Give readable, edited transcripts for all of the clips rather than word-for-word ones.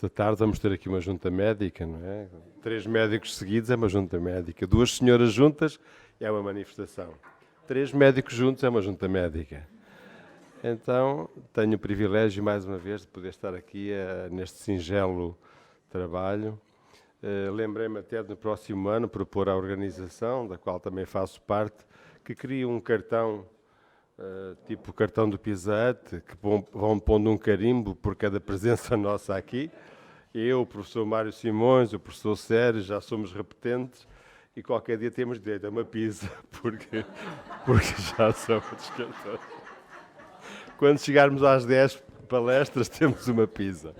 Esta tarde vamos ter aqui uma junta médica, não é? 3 médicos seguidos é uma junta médica. 2 senhoras juntas é uma manifestação. 3 médicos juntos é uma junta médica. Então, tenho o privilégio, mais uma vez, de poder estar aqui neste singelo trabalho. Lembrei-me até de, no próximo ano, propor à organização, da qual também faço parte, que crie um cartão, tipo o cartão do Pizza Hut, que vão pondo um carimbo por cada presença nossa aqui. Eu, o professor Mário Simões, o professor Sérgio, já somos repetentes e qualquer dia temos direito a uma pizza, porque já somos cartões. Quando chegarmos às 10 palestras, temos uma pizza.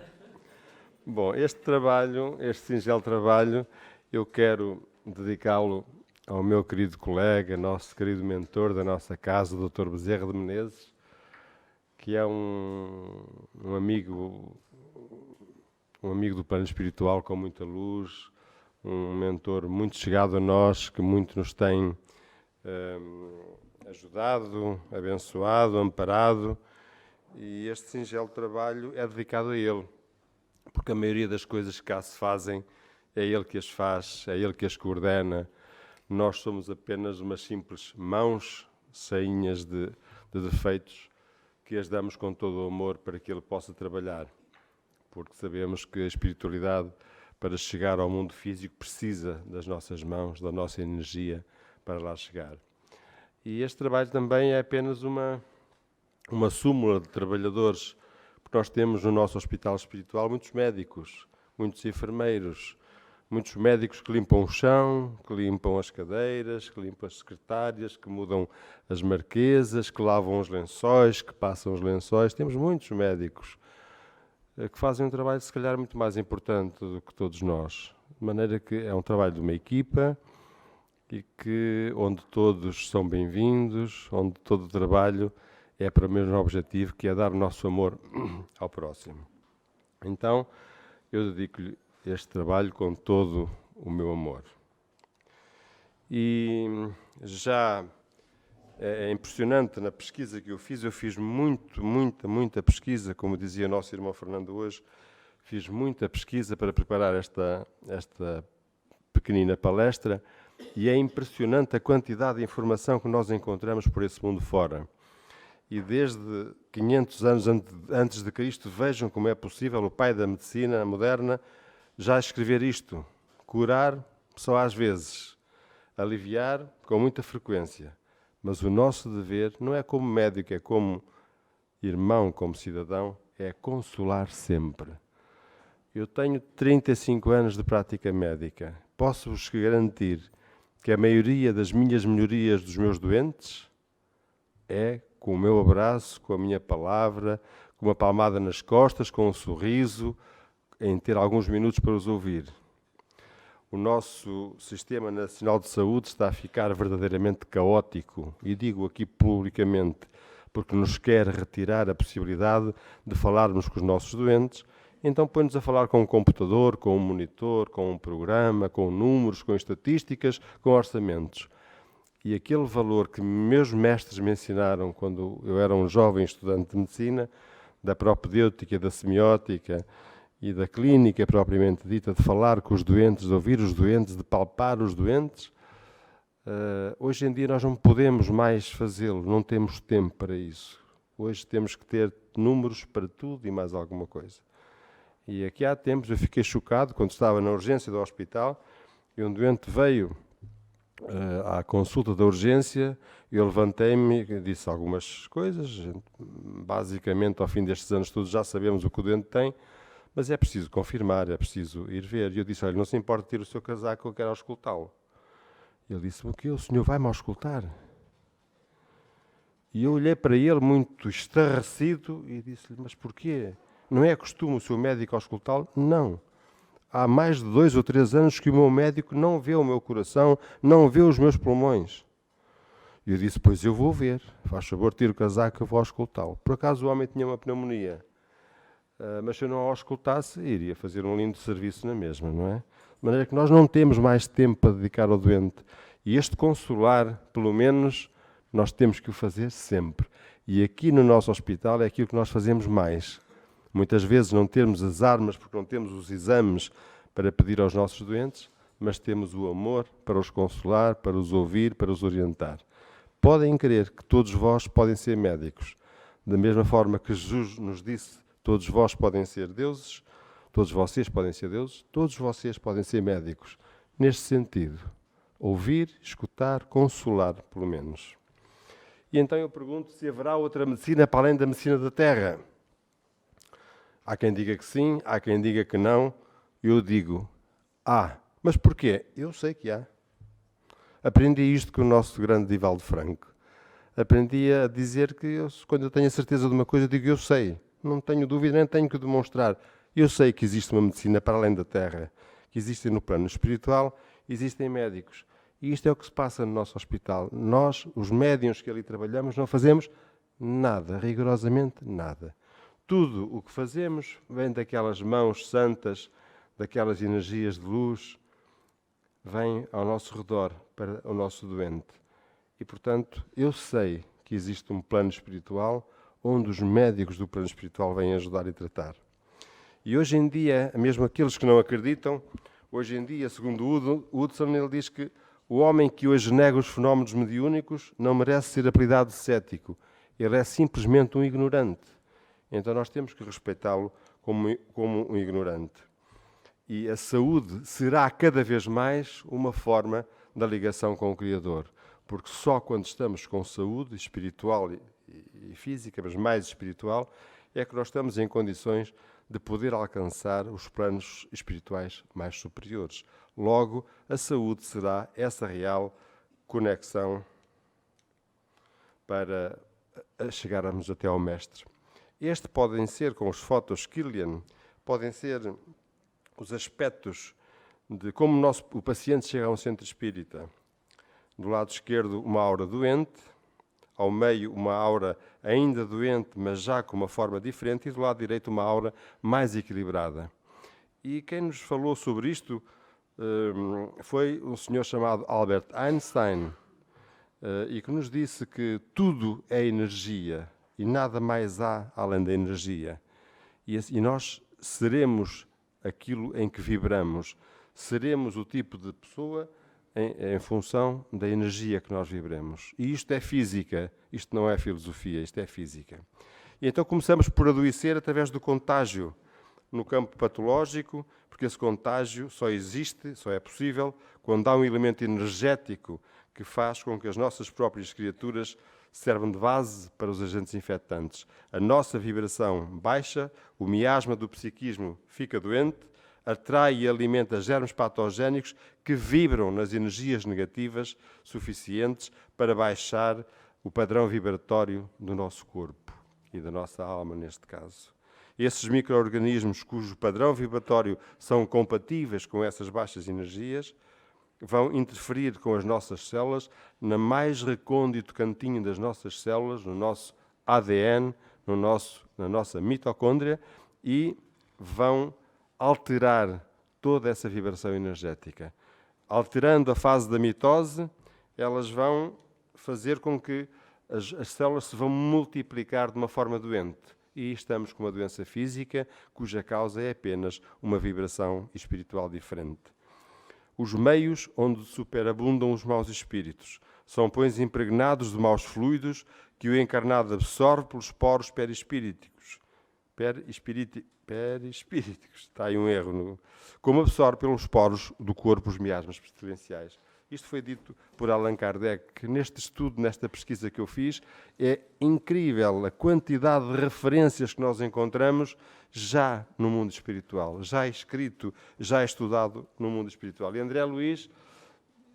Bom, este trabalho, este singelo trabalho, eu quero dedicá-lo ao meu querido colega, nosso querido mentor da nossa casa, o Dr. Bezerra de Menezes, que é um amigo do plano espiritual com muita luz, um mentor muito chegado a nós, que muito nos tem ajudado, abençoado, amparado, e este singelo trabalho é dedicado a ele, porque a maioria das coisas que cá se fazem é ele que as faz, é ele que as coordena. Nós somos apenas umas simples mãos cheinhas de defeitos que as damos com todo o amor para que ele possa trabalhar, porque sabemos que a espiritualidade, para chegar ao mundo físico, precisa das nossas mãos, da nossa energia para lá chegar. E este trabalho também é apenas uma súmula de trabalhadores, porque nós temos no nosso hospital espiritual muitos médicos, muitos enfermeiros, muitos médicos que limpam o chão, que limpam as cadeiras, que limpam as secretárias, que mudam as marquesas, que lavam os lençóis, que passam os lençóis. Temos muitos médicos que fazem um trabalho, se calhar, muito mais importante do que todos nós. De maneira que é um trabalho de uma equipa e onde todos são bem-vindos, onde todo o trabalho é para o mesmo objetivo, que é dar o nosso amor ao próximo. Então, eu dedico-lhe este trabalho com todo o meu amor. E já é impressionante na pesquisa que eu fiz muita pesquisa, como dizia nosso irmão Fernando hoje, fiz muita pesquisa para preparar esta pequenina palestra, e é impressionante a quantidade de informação que nós encontramos por esse mundo fora. E desde 500 anos antes de Cristo, vejam como é possível o pai da medicina moderna já escrever isto: curar só às vezes, aliviar com muita frequência. Mas o nosso dever não é como médico, é como irmão, como cidadão, é consolar sempre. Eu tenho 35 anos de prática médica. Posso-vos garantir que a maioria das minhas melhorias dos meus doentes é com o meu abraço, com a minha palavra, com uma palmada nas costas, com um sorriso, em ter alguns minutos para os ouvir. O nosso Sistema Nacional de Saúde está a ficar verdadeiramente caótico, e digo aqui publicamente, porque nos quer retirar a possibilidade de falarmos com os nossos doentes. Então põe-nos a falar com um computador, com um monitor, com um programa, com números, com estatísticas, com orçamentos. E aquele valor que meus mestres me ensinaram quando eu era um jovem estudante de medicina, da propedêutica, da semiótica e da clínica propriamente dita, de falar com os doentes, de ouvir os doentes, de palpar os doentes, hoje em dia nós não podemos mais fazê-lo, não temos tempo para isso. Hoje temos que ter números para tudo e mais alguma coisa. E aqui há tempos eu fiquei chocado quando estava na urgência do hospital e um doente veio à consulta da urgência. Eu levantei-me e disse algumas coisas. Basicamente, ao fim destes anos todos, já sabemos o que o doente tem, mas é preciso confirmar, é preciso ir ver. E eu disse: olha, não se importa ter o seu casaco, eu quero auscultá-lo. Ele disse: o quê? O senhor vai-me auscultar? E eu olhei para ele muito estarrecido e disse-lhe: mas porquê? Não é costume o seu médico auscultá-lo? Não. Há mais de 2 ou 3 anos que o meu médico não vê o meu coração, não vê os meus pulmões. E eu disse: pois eu vou ver. Faz favor, tira o casaco, eu vou auscultá-lo. Por acaso o homem tinha uma pneumonia. Mas se eu não o auscultasse, iria fazer um lindo serviço na mesma, não é? De maneira que nós não temos mais tempo para dedicar ao doente. E este consolar, pelo menos, nós temos que o fazer sempre. E aqui no nosso hospital é aquilo que nós fazemos mais. Muitas vezes não temos as armas porque não temos os exames para pedir aos nossos doentes, mas temos o amor para os consolar, para os ouvir, para os orientar. Podem crer que todos vós podem ser médicos. Da mesma forma que Jesus nos disse, todos vós podem ser deuses, todos vocês podem ser deuses, todos vocês podem ser médicos. Neste sentido, ouvir, escutar, consolar, pelo menos. E então eu pergunto se haverá outra medicina para além da medicina da terra. Há quem diga que sim, há quem diga que não. Eu digo, mas porquê? Eu sei que há. Aprendi isto com o nosso grande Divaldo Franco. Aprendi a dizer que quando eu tenho a certeza de uma coisa, eu digo eu sei. Não tenho dúvida, nem tenho que demonstrar. Eu sei que existe uma medicina para além da terra, que existe no plano espiritual, existem médicos. E isto é o que se passa no nosso hospital. Nós, os médiuns que ali trabalhamos, não fazemos nada, rigorosamente nada. Tudo o que fazemos vem daquelas mãos santas, daquelas energias de luz, vem ao nosso redor para o nosso doente. E, portanto, eu sei que existe um plano espiritual onde os médicos do plano espiritual vêm ajudar e tratar. E hoje em dia, mesmo aqueles que não acreditam, hoje em dia, segundo Hudson, ele diz que o homem que hoje nega os fenómenos mediúnicos não merece ser apelidado de cético. Ele é simplesmente um ignorante. Então nós temos que respeitá-lo como um ignorante. E a saúde será cada vez mais uma forma da ligação com o Criador. Porque só quando estamos com saúde espiritual e física, mas mais espiritual, é que nós estamos em condições de poder alcançar os planos espirituais mais superiores. Logo, a saúde será essa real conexão para chegarmos até ao Mestre. Este podem ser, com os fotos Killian, podem ser os aspectos de como o paciente chega a um centro espírita. Do lado esquerdo, uma aura doente, ao meio, uma aura ainda doente, mas já com uma forma diferente, e do lado direito, uma aura mais equilibrada. E quem nos falou sobre isto foi um senhor chamado Albert Einstein, e que nos disse que tudo é energia e nada mais há além da energia. E nós seremos aquilo em que vibramos, seremos o tipo de pessoa em função da energia que nós vibramos. E isto é física, isto não é filosofia, isto é física. E então começamos por adoecer através do contágio no campo patológico, porque esse contágio só existe, só é possível, quando há um elemento energético que faz com que as nossas próprias criaturas servam de base para os agentes infectantes. A nossa vibração baixa, o miasma do psiquismo fica doente, atrai e alimenta germes patogénicos que vibram nas energias negativas suficientes para baixar o padrão vibratório do nosso corpo e da nossa alma, neste caso. Esses micro-organismos cujo padrão vibratório são compatíveis com essas baixas energias vão interferir com as nossas células na mais recôndito cantinho das nossas células, no nosso ADN, na nossa mitocôndria, e vão alterar toda essa vibração energética. Alterando a fase da mitose, elas vão fazer com que as células se vão multiplicar de uma forma doente. E estamos com uma doença física cuja causa é apenas uma vibração espiritual diferente. Os meios onde superabundam os maus espíritos são, pois, impregnados de maus fluidos que o encarnado absorve pelos poros perispíriticos. Perispíriticos, está aí um erro. Como absorve pelos poros do corpo os miasmas pestilenciais. Isto foi dito por Allan Kardec, que neste estudo, nesta pesquisa que eu fiz, é incrível a quantidade de referências que nós encontramos já no mundo espiritual, já escrito, já estudado no mundo espiritual. E André Luiz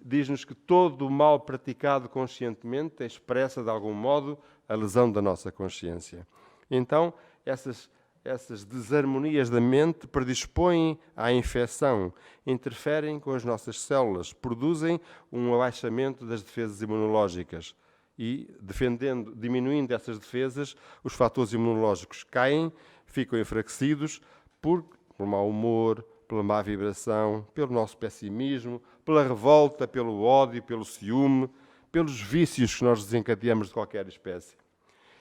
diz-nos que todo o mal praticado conscientemente expressa, de algum modo, a lesão da nossa consciência. Então, essas desarmonias da mente predispõem à infecção, interferem com as nossas células, produzem um abaixamento das defesas imunológicas e, diminuindo essas defesas, os fatores imunológicos caem, ficam enfraquecidos por mau humor, pela má vibração, pelo nosso pessimismo, pela revolta, pelo ódio, pelo ciúme, pelos vícios que nós desencadeamos de qualquer espécie.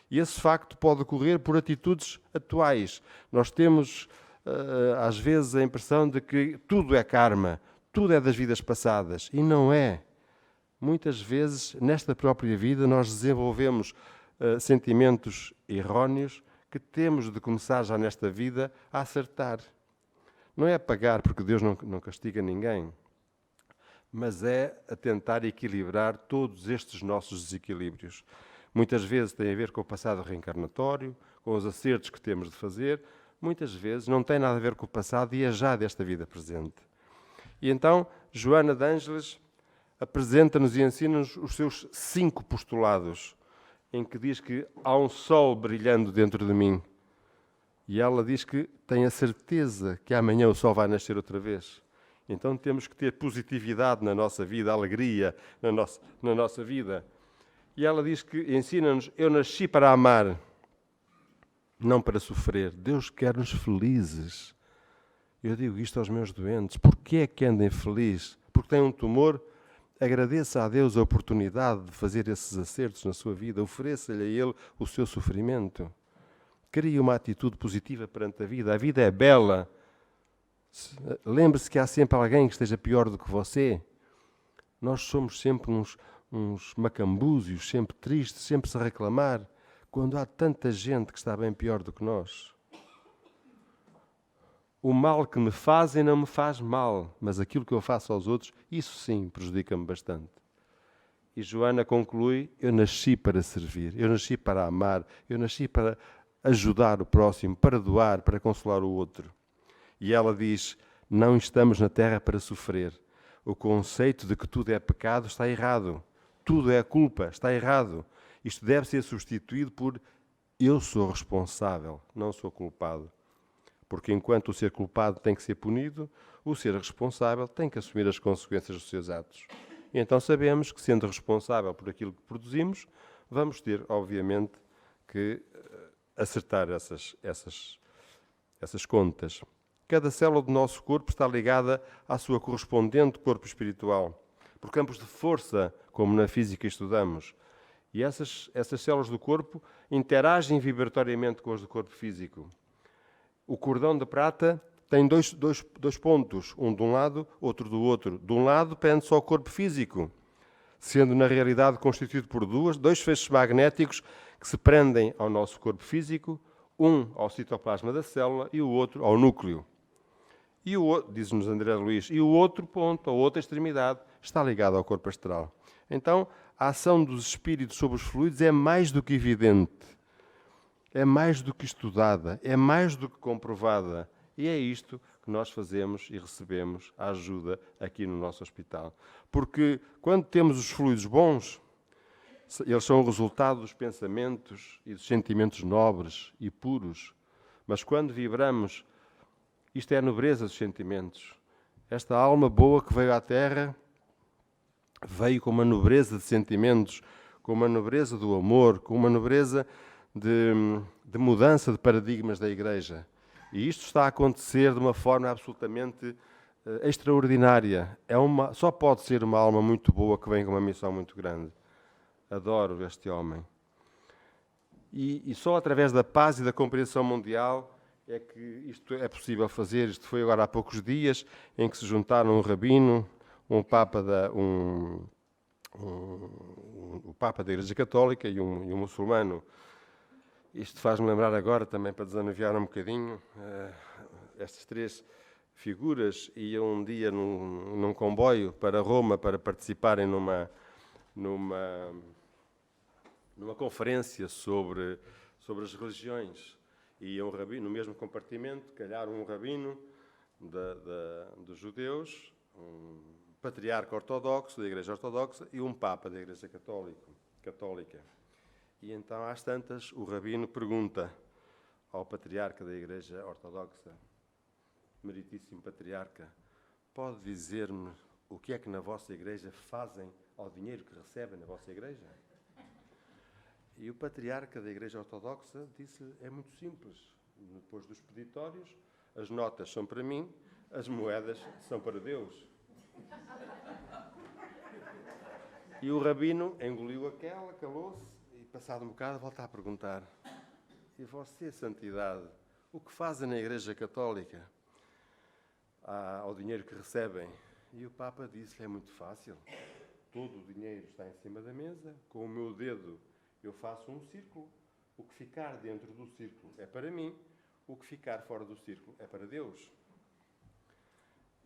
E esse facto pode ocorrer por atitudes atuais. Nós temos, às vezes, a impressão de que tudo é karma, tudo é das vidas passadas. E não é. Muitas vezes, nesta própria vida, nós desenvolvemos sentimentos erróneos que temos de começar já nesta vida a acertar. Não é a pagar, porque Deus não castiga ninguém, mas é a tentar equilibrar todos estes nossos desequilíbrios. Muitas vezes tem a ver com o passado reencarnatório, com os acertos que temos de fazer. Muitas vezes não tem nada a ver com o passado e é já desta vida presente. E então, Joana de Ângeles apresenta-nos e ensina-nos os seus 5 postulados, em que diz que há um sol brilhando dentro de mim. E ela diz que tem a certeza que amanhã o sol vai nascer outra vez. Então temos que ter positividade na nossa vida, alegria na nossa vida. E ela diz que ensina-nos, eu nasci para amar, não para sofrer. Deus quer-nos felizes. Eu digo isto aos meus doentes. Porquê é que andem felizes? Porque têm um tumor? Agradeça a Deus a oportunidade de fazer esses acertos na sua vida. Ofereça-lhe a Ele o seu sofrimento. Crie uma atitude positiva perante a vida. A vida é bela. Lembre-se que há sempre alguém que esteja pior do que você. Nós somos sempre uns macambúzios, sempre tristes, sempre a reclamar, quando há tanta gente que está bem pior do que nós. O mal que me fazem não me faz mal, mas aquilo que eu faço aos outros, isso sim prejudica-me bastante. E Joana conclui, eu nasci para servir, eu nasci para amar, eu nasci para ajudar o próximo, para doar, para consolar o outro. E ela diz, não estamos na terra para sofrer. O conceito de que tudo é pecado está errado. Tudo é culpa, está errado. Isto deve ser substituído por eu sou responsável, não sou culpado. Porque enquanto o ser culpado tem que ser punido, o ser responsável tem que assumir as consequências dos seus atos. E então sabemos que, sendo responsável por aquilo que produzimos, vamos ter, obviamente, que acertar essas contas. Cada célula do nosso corpo está ligada à sua correspondente corpo espiritual, por campos de força, como na física estudamos. E essas células do corpo interagem vibratoriamente com as do corpo físico. O cordão de prata tem dois pontos, um de um lado, outro do outro. De um lado pende só o corpo físico, sendo na realidade constituído por dois feixes magnéticos que se prendem ao nosso corpo físico, um ao citoplasma da célula e o outro ao núcleo. E o outro, diz-nos André Luís, e o outro ponto, a outra extremidade, está ligado ao corpo astral. Então, a ação dos espíritos sobre os fluidos é mais do que evidente, é mais do que estudada, é mais do que comprovada. E é isto que nós fazemos e recebemos a ajuda aqui no nosso hospital. Porque quando temos os fluidos bons, eles são o resultado dos pensamentos e dos sentimentos nobres e puros. Mas quando vibramos, isto é a nobreza dos sentimentos. Esta alma boa que veio à Terra veio com uma nobreza de sentimentos, com uma nobreza do amor, com uma nobreza de mudança de paradigmas da Igreja. E isto está a acontecer de uma forma absolutamente extraordinária. Só pode ser uma alma muito boa que vem com uma missão muito grande. Adoro este homem. E só através da paz e da compreensão mundial é que isto é possível fazer. Isto foi agora há poucos dias, em que se juntaram um rabino, o Papa da Igreja Católica e um muçulmano. Isto faz-me lembrar agora, também para desanuviar um bocadinho, estas três figuras iam um dia num comboio para Roma para participarem numa conferência sobre as religiões. E um rabino, no mesmo compartimento, calhar um rabino dos judeus, um patriarca ortodoxo da Igreja Ortodoxa e um Papa da Igreja Católica. E então, às tantas, o rabino pergunta ao patriarca da Igreja Ortodoxa, meritíssimo patriarca, pode dizer-me o que é que na vossa igreja fazem ao dinheiro que recebem na vossa igreja? E o patriarca da Igreja Ortodoxa disse, é muito simples. Depois dos peditórios, as notas são para mim, as moedas são para Deus. E o rabino engoliu aquela, calou-se e passado um bocado, volta a perguntar: e você, santidade, o que fazem na Igreja Católica ao dinheiro que recebem? E o Papa disse-lhe: é muito fácil. Todo o dinheiro está em cima da mesa, com o meu dedo eu faço um círculo. O que ficar dentro do círculo é para mim, o que ficar fora do círculo é para Deus.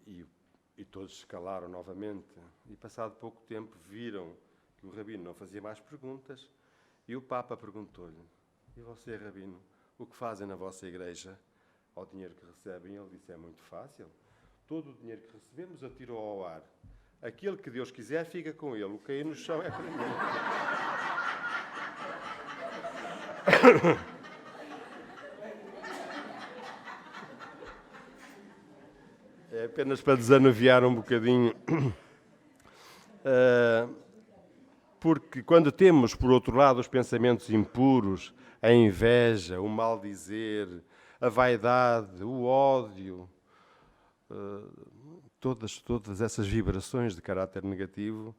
E todos se calaram novamente. E passado pouco tempo viram que o rabino não fazia mais perguntas. E o Papa perguntou-lhe: e você, rabino, o que fazem na vossa igreja ao dinheiro que recebem? Ele disse: é muito fácil. Todo o dinheiro que recebemos atiro ao ar. Aquele que Deus quiser fica com ele. O cair no chão é para mim. É apenas para desanuviar um bocadinho. Porque quando temos, por outro lado, os pensamentos impuros, a inveja, o mal-dizer, a vaidade, o ódio, todas essas vibrações de caráter negativo,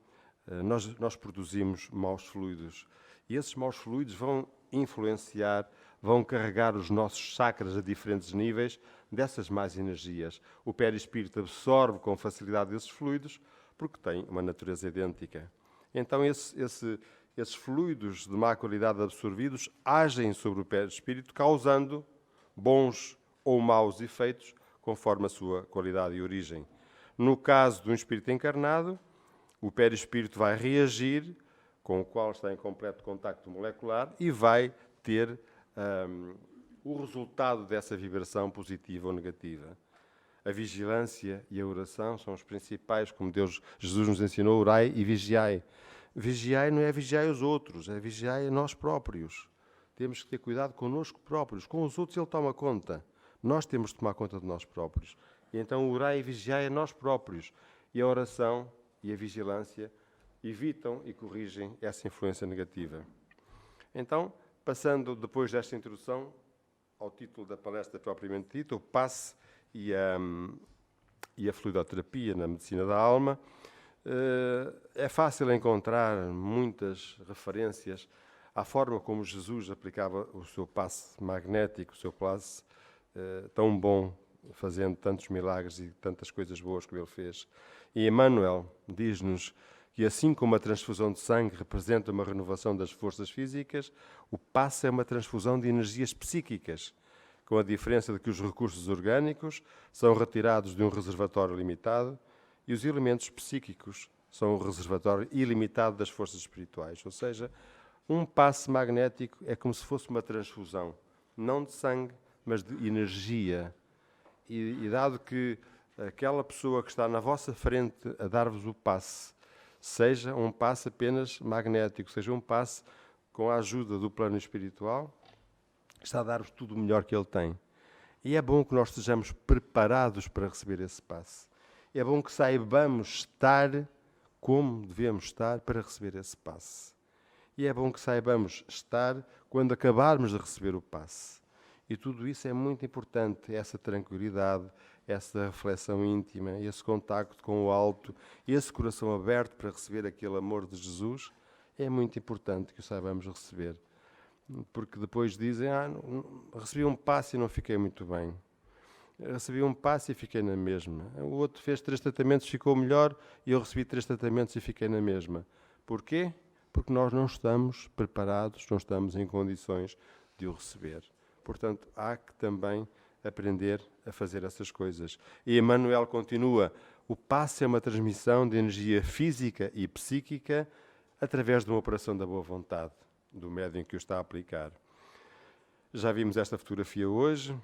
nós produzimos maus fluidos. E esses maus fluidos vão influenciar, vão carregar os nossos chakras a diferentes níveis dessas más energias. O perispírito absorve com facilidade esses fluidos porque tem uma natureza idêntica. Então esses fluidos de má qualidade absorvidos agem sobre o perispírito, causando bons ou maus efeitos conforme a sua qualidade e origem. No caso de um espírito encarnado, o perispírito vai reagir, com o qual está em completo contacto molecular, e vai ter o resultado dessa vibração positiva ou negativa. A vigilância e a oração são os principais, como Jesus nos ensinou: orai e vigiai. Vigiai não é vigiai os outros, é vigiai a nós próprios. Temos que ter cuidado connosco próprios. Com os outros ele toma conta. Nós temos de tomar conta de nós próprios. E então orai e vigiai a nós próprios. E a oração e a vigilância evitam e corrigem essa influência negativa. Então, passando depois desta introdução ao título da palestra propriamente dita, o passe e a fluidoterapia na medicina da alma, é fácil encontrar muitas referências à forma como Jesus aplicava o seu passe magnético, o seu passe tão bom, fazendo tantos milagres e tantas coisas boas que ele fez. E Emmanuel diz-nos que, assim como a transfusão de sangue representa uma renovação das forças físicas, o passe é uma transfusão de energias psíquicas, com a diferença de que os recursos orgânicos são retirados de um reservatório limitado e os elementos psíquicos são o reservatório ilimitado das forças espirituais. Ou seja, um passe magnético é como se fosse uma transfusão, não de sangue, mas de energia. E dado que aquela pessoa que está na vossa frente a dar-vos o passe, seja um passe apenas magnético, seja um passe com a ajuda do plano espiritual, está a dar-vos tudo o melhor que ele tem. E é bom que nós estejamos preparados para receber esse passe. É bom que saibamos estar como devemos estar para receber esse passe. E é bom que saibamos estar quando acabarmos de receber o passe. E tudo isso é muito importante, essa tranquilidade, essa reflexão íntima, esse contacto com o alto, esse coração aberto para receber aquele amor de Jesus, é muito importante que o saibamos receber. Porque depois dizem: recebi um passe e não fiquei muito bem. Recebi um passe e fiquei na mesma. O outro fez 3 tratamentos e ficou melhor, e eu recebi 3 tratamentos e fiquei na mesma. Porquê? Porque nós não estamos preparados, não estamos em condições de o receber. Portanto, há que também aprender a fazer essas coisas. E Emmanuel continua: o passe é uma transmissão de energia física e psíquica através de uma operação da boa vontade do médium que o está a aplicar. Já vimos esta fotografia hoje.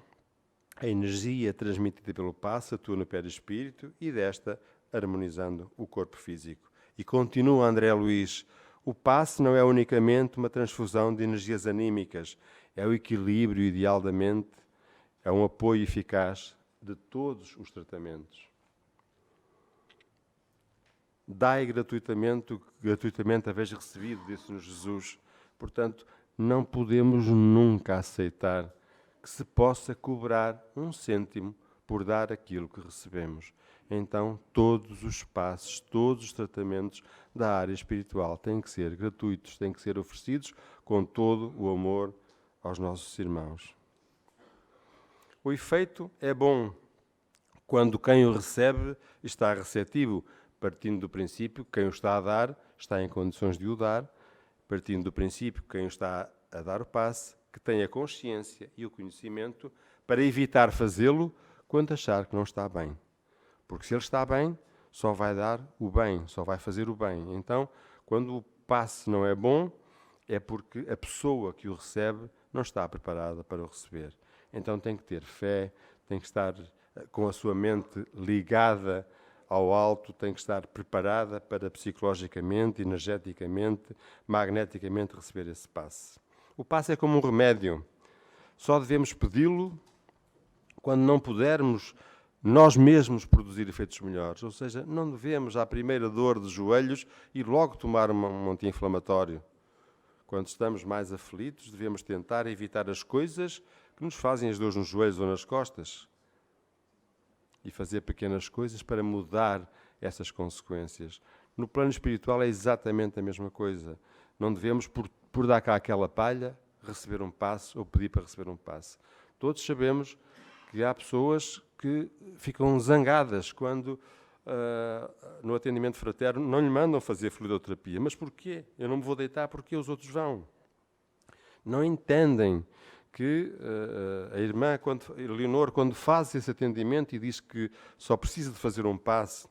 A energia transmitida pelo passe atua no perispírito e desta harmonizando o corpo físico. E continua André Luiz: o passe não é unicamente uma transfusão de energias anímicas, é o equilíbrio ideal da mente, é um apoio eficaz de todos os tratamentos. Dai gratuitamente o que gratuitamente haveis recebido, disse-nos Jesus. Portanto, não podemos nunca aceitar que se possa cobrar 1 cêntimo por dar aquilo que recebemos. Então, todos os passos, todos os tratamentos da área espiritual têm que ser gratuitos, têm que ser oferecidos com todo o amor aos nossos irmãos. O efeito é bom quando quem o recebe está receptivo, partindo do princípio que quem o está a dar está em condições de o dar, partindo do princípio que quem o está a dar o passe, que tem a consciência e o conhecimento para evitar fazê-lo quando achar que não está bem. Porque se ele está bem, só vai dar o bem, só vai fazer o bem. Então, quando o passe não é bom, é porque a pessoa que o recebe não está preparada para o receber. Então tem que ter fé, tem que estar com a sua mente ligada ao alto, tem que estar preparada para psicologicamente, energeticamente, magneticamente receber esse passe. O passe é como um remédio. Só devemos pedi-lo quando não pudermos nós mesmos produzir efeitos melhores. Ou seja, não devemos, à primeira dor de joelhos, ir logo tomar um anti-inflamatório. Quando estamos mais aflitos, devemos tentar evitar as coisas que nos fazem as dores nos joelhos ou nas costas e fazer pequenas coisas para mudar essas consequências. No plano espiritual é exatamente a mesma coisa. Não devemos, por dar cá aquela palha, receber um passe ou pedir para receber um passe. Todos sabemos que há pessoas que ficam zangadas quando no atendimento fraterno não lhe mandam fazer fluidoterapia. Mas porquê? Eu não me vou deitar porque os outros vão. Não entendem que a irmã, Leonor, quando faz esse atendimento e diz que só precisa de fazer um passe,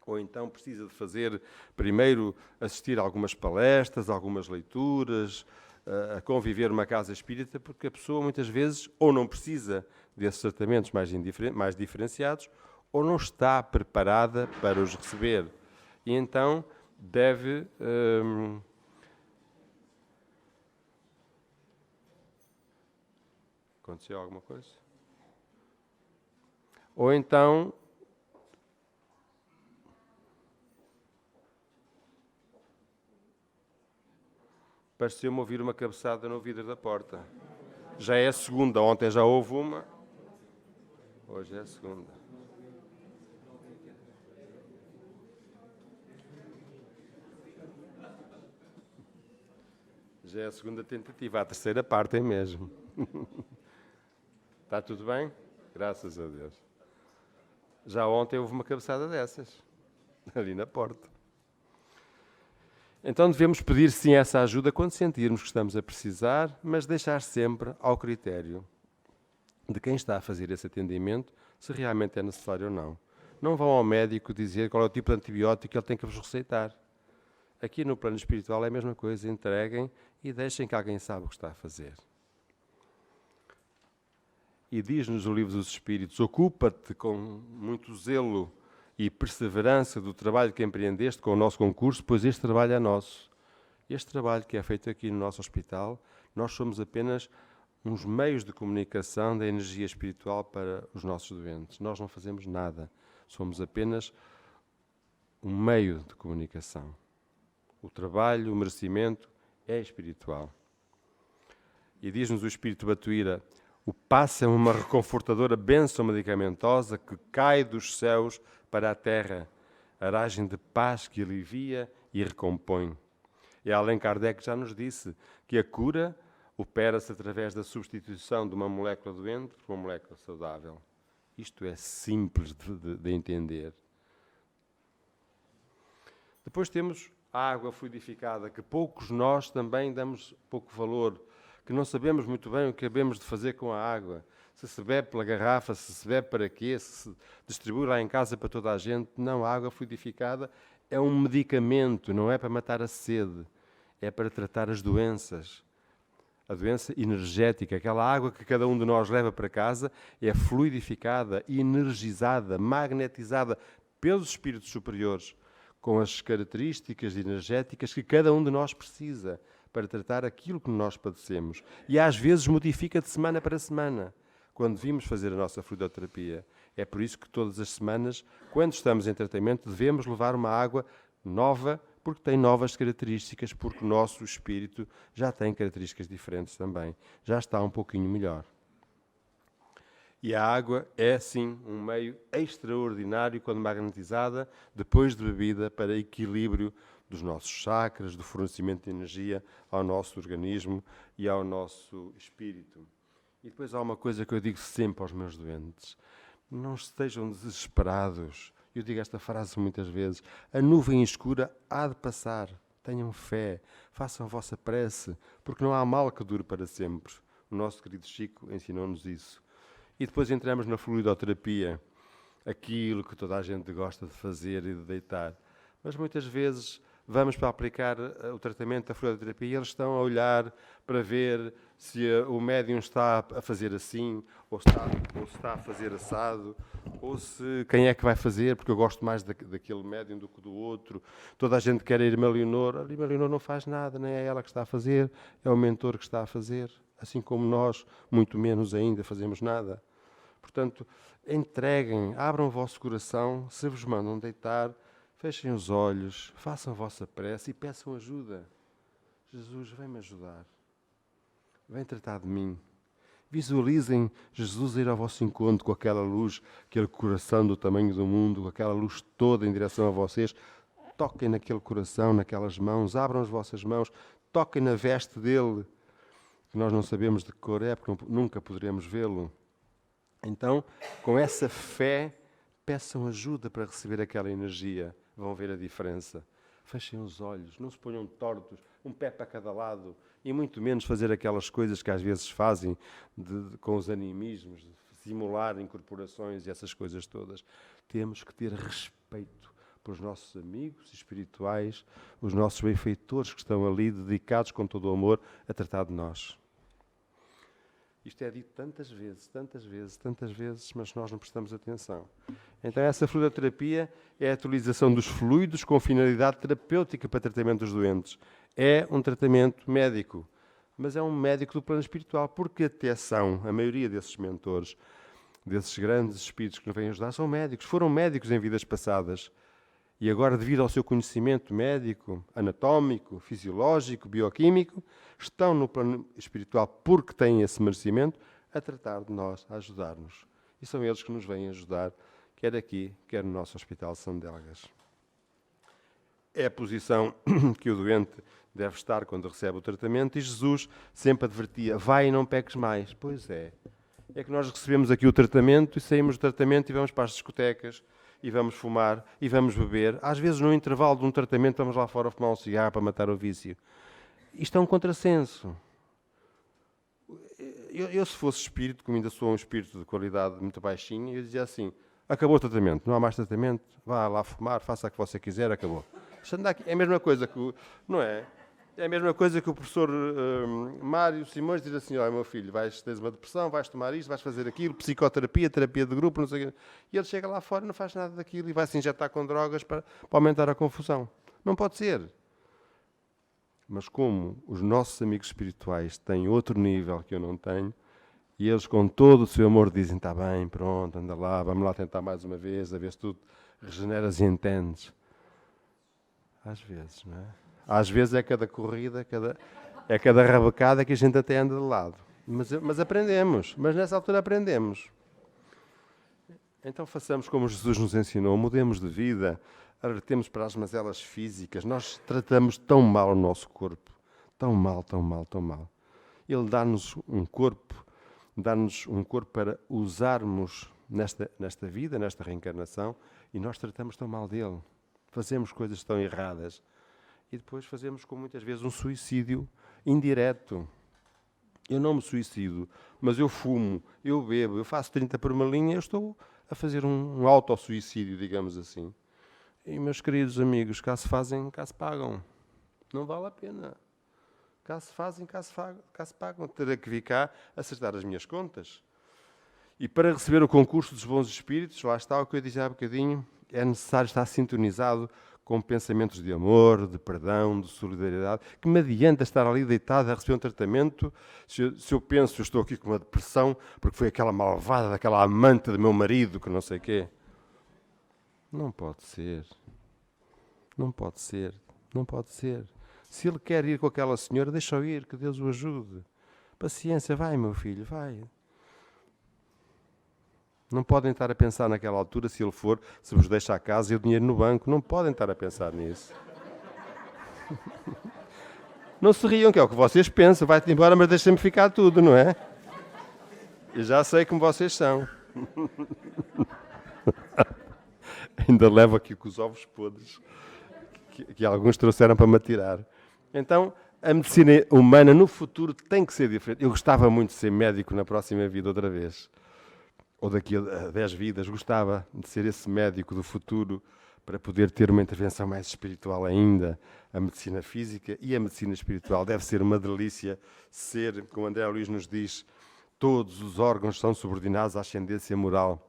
ou então precisa de fazer, primeiro, assistir a algumas palestras, algumas leituras, a conviver numa casa espírita, porque a pessoa muitas vezes ou não precisa desses tratamentos mais diferenciados, ou não está preparada para os receber. E então deve aconteceu alguma coisa? Ou então pareceu-me ouvir uma cabeçada no vidro da porta. Já é a segunda, ontem já houve uma, hoje é a segunda. Já é a segunda tentativa, a terceira parte é mesmo. Está tudo bem? Graças a Deus. Já ontem houve uma cabeçada dessas, ali na porta. Então devemos pedir sim essa ajuda quando sentirmos que estamos a precisar, mas deixar sempre ao critério de quem está a fazer esse atendimento se realmente é necessário ou não. Não vão ao médico dizer qual é o tipo de antibiótico que ele tem que vos receitar. Aqui no plano espiritual é a mesma coisa, entreguem e deixem que alguém saiba o que está a fazer. E diz-nos o Livro dos Espíritos, ocupa-te com muito zelo e perseverança do trabalho que empreendeste com o nosso concurso, pois este trabalho é nosso. Este trabalho que é feito aqui no nosso hospital, nós somos apenas uns meios de comunicação da energia espiritual para os nossos doentes. Nós não fazemos nada, somos apenas um meio de comunicação. O trabalho, o merecimento é espiritual. E diz-nos o Espírito Batuíra, o passe é uma reconfortadora bênção medicamentosa que cai dos céus para a terra, aragem de paz que alivia e recompõe. E Allan Kardec já nos disse que a cura opera-se através da substituição de uma molécula doente por uma molécula saudável. Isto é simples de entender. Depois temos a água fluidificada, que poucos nós também damos pouco valor, que não sabemos muito bem o que devemos de fazer com a água. Se se bebe pela garrafa, se se bebe para quê, se se distribui lá em casa para toda a gente. Não, a água fluidificada é um medicamento, não é para matar a sede, é para tratar as doenças. A doença energética, aquela água que cada um de nós leva para casa, é fluidificada, energizada, magnetizada pelos espíritos superiores, com as características energéticas que cada um de nós precisa para tratar aquilo que nós padecemos. E às vezes modifica de semana para semana, quando vimos fazer a nossa fluidoterapia. É por isso que todas as semanas, quando estamos em tratamento, devemos levar uma água nova, porque tem novas características, porque o nosso espírito já tem características diferentes também. Já está um pouquinho melhor. E a água é, sim, um meio extraordinário quando magnetizada, depois de bebida, para equilíbrio dos nossos chakras, do fornecimento de energia ao nosso organismo e ao nosso espírito. E depois há uma coisa que eu digo sempre aos meus doentes: não estejam desesperados. Eu digo esta frase muitas vezes: a nuvem escura há de passar. Tenham fé, façam a vossa prece, porque não há mal que dure para sempre. O nosso querido Chico ensinou-nos isso. E depois entramos na fluidoterapia, aquilo que toda a gente gosta de fazer e de deitar. Mas muitas vezes vamos para aplicar o tratamento da fluidoterapia e eles estão a olhar para ver se o médium está a fazer assim, ou se está a fazer assado, ou se quem é que vai fazer, porque eu gosto mais daquele médium do que do outro. Toda a gente quer a Irmã Leonor. A Irmã Leonor não faz nada, nem é ela que está a fazer, é o mentor que está a fazer. Assim como nós, muito menos ainda, fazemos nada. Portanto, entreguem, abram o vosso coração, se vos mandam deitar, fechem os olhos, façam a vossa prece e peçam ajuda. Jesus, vem-me ajudar. Vem tratar de mim. Visualizem Jesus ir ao vosso encontro com aquela luz, aquele coração do tamanho do mundo, com aquela luz toda em direção a vocês. Toquem naquele coração, naquelas mãos, abram as vossas mãos, toquem na veste dele, que nós não sabemos de que cor é, porque nunca poderemos vê-lo. Então, com essa fé, peçam ajuda para receber aquela energia. Vão ver a diferença. Fechem os olhos, não se ponham tortos, um pé para cada lado, e muito menos fazer aquelas coisas que às vezes fazem com os animismos, de simular incorporações e essas coisas todas. Temos que ter respeito pelos nossos amigos espirituais, os nossos benfeitores que estão ali dedicados com todo o amor a tratar de nós. Isto é dito tantas vezes, mas nós não prestamos atenção. Então essa fluidoterapia é a utilização dos fluidos com finalidade terapêutica para tratamento dos doentes. É um tratamento médico, mas é um médico do plano espiritual, porque atenção, a maioria desses mentores, desses grandes espíritos que nos vêm ajudar, são médicos, foram médicos em vidas passadas. E agora, devido ao seu conhecimento médico, anatómico, fisiológico, bioquímico, estão no plano espiritual porque têm esse merecimento a tratar de nós, a ajudar-nos. E são eles que nos vêm ajudar, quer aqui, quer no nosso Hospital São Delgas. É a posição que o doente deve estar quando recebe o tratamento e Jesus sempre advertia: vai e não peques mais. Pois é. É que nós recebemos aqui o tratamento e saímos do tratamento e vamos para as discotecas, e vamos fumar, e vamos beber. Às vezes, no intervalo de um tratamento, vamos lá fora fumar um cigarro para matar o vício. Isto é um contrassenso. Eu, se fosse espírito, como ainda sou um espírito de qualidade muito baixinha, eu dizia assim: acabou o tratamento, não há mais tratamento, vá lá fumar, faça o que você quiser, acabou. É a mesma coisa que não é? É a mesma coisa que o professor Mário Simões diz assim: olha, meu filho, tens uma depressão, vais tomar isto, vais fazer aquilo, psicoterapia, terapia de grupo, não sei o quê. E ele chega lá fora e não faz nada daquilo e vai se injetar com drogas para aumentar a confusão. Não pode ser. Mas como os nossos amigos espirituais têm outro nível que eu não tenho, e eles com todo o seu amor dizem: está bem, pronto, anda lá, vamos lá tentar mais uma vez, a ver se tu regeneras e entendes. Às vezes, não é? Às vezes é cada corrida, é cada rabacada que a gente até anda de lado. Mas aprendemos, mas nessa altura aprendemos. Então façamos como Jesus nos ensinou, mudemos de vida, alertemos para as mazelas físicas. Nós tratamos tão mal o nosso corpo, tão mal. Ele dá-nos um corpo para usarmos nesta vida, nesta reencarnação, e nós tratamos tão mal dele. Fazemos coisas tão erradas. E depois fazemos, como muitas vezes, um suicídio indireto. Eu não me suicido, mas eu fumo, eu bebo, eu faço 30 por uma linha, eu estou a fazer um autossuicídio, digamos assim. E, meus queridos amigos, cá se fazem, cá se pagam. Não vale a pena. Cá se fazem, cá se pagam. Terei que vir cá acertar as minhas contas. E para receber o concurso dos bons espíritos, lá está o que eu dizia há bocadinho, é necessário estar sintonizado com pensamentos de amor, de perdão, de solidariedade. Que me adianta estar ali deitado a receber um tratamento se eu penso, eu estou aqui com uma depressão porque foi aquela malvada, daquela amante do meu marido, que não sei o quê. Não pode ser. Não pode ser. Não pode ser. Se ele quer ir com aquela senhora, deixa-o ir, que Deus o ajude. Paciência, vai, meu filho, vai. Não podem estar a pensar naquela altura, se vos deixa a casa e o dinheiro no banco. Não podem estar a pensar nisso. Não se riam, que é o que vocês pensam. Vai-te embora, mas deixa-me ficar tudo, não é? Eu já sei como vocês são. Ainda levo aqui com os ovos podres que alguns trouxeram para me atirar. Então, a medicina humana no futuro tem que ser diferente. Eu gostava muito de ser médico na próxima vida outra vez. Ou daqui a 10 vidas. Gostava de ser esse médico do futuro para poder ter uma intervenção mais espiritual ainda. A medicina física e a medicina espiritual deve ser uma delícia ser, como André Luís nos diz, todos os órgãos são subordinados à ascendência moral.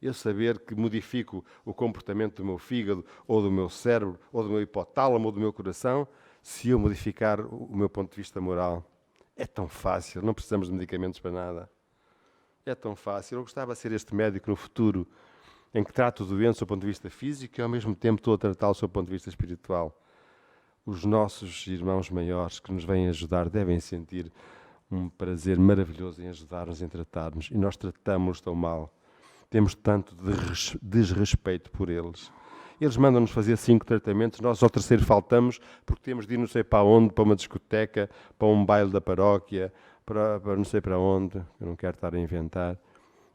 Eu saber que modifico o comportamento do meu fígado, ou do meu cérebro, ou do meu hipotálamo, ou do meu coração, se eu modificar o meu ponto de vista moral. É tão fácil, não precisamos de medicamentos para nada. É tão fácil. Eu gostava de ser este médico no futuro, em que trato o doente do seu ponto de vista físico e ao mesmo tempo estou a tratá-lo do seu ponto de vista espiritual. Os nossos irmãos maiores que nos vêm ajudar devem sentir um prazer maravilhoso em ajudar-nos, em tratar-nos. E nós tratamos-los tão mal. Temos tanto de desrespeito por eles. Eles mandam-nos fazer 5 tratamentos, nós ao terceiro faltamos porque temos de ir não sei para onde, para uma discoteca, para um baile da paróquia, para não sei para onde. Eu não quero estar a inventar.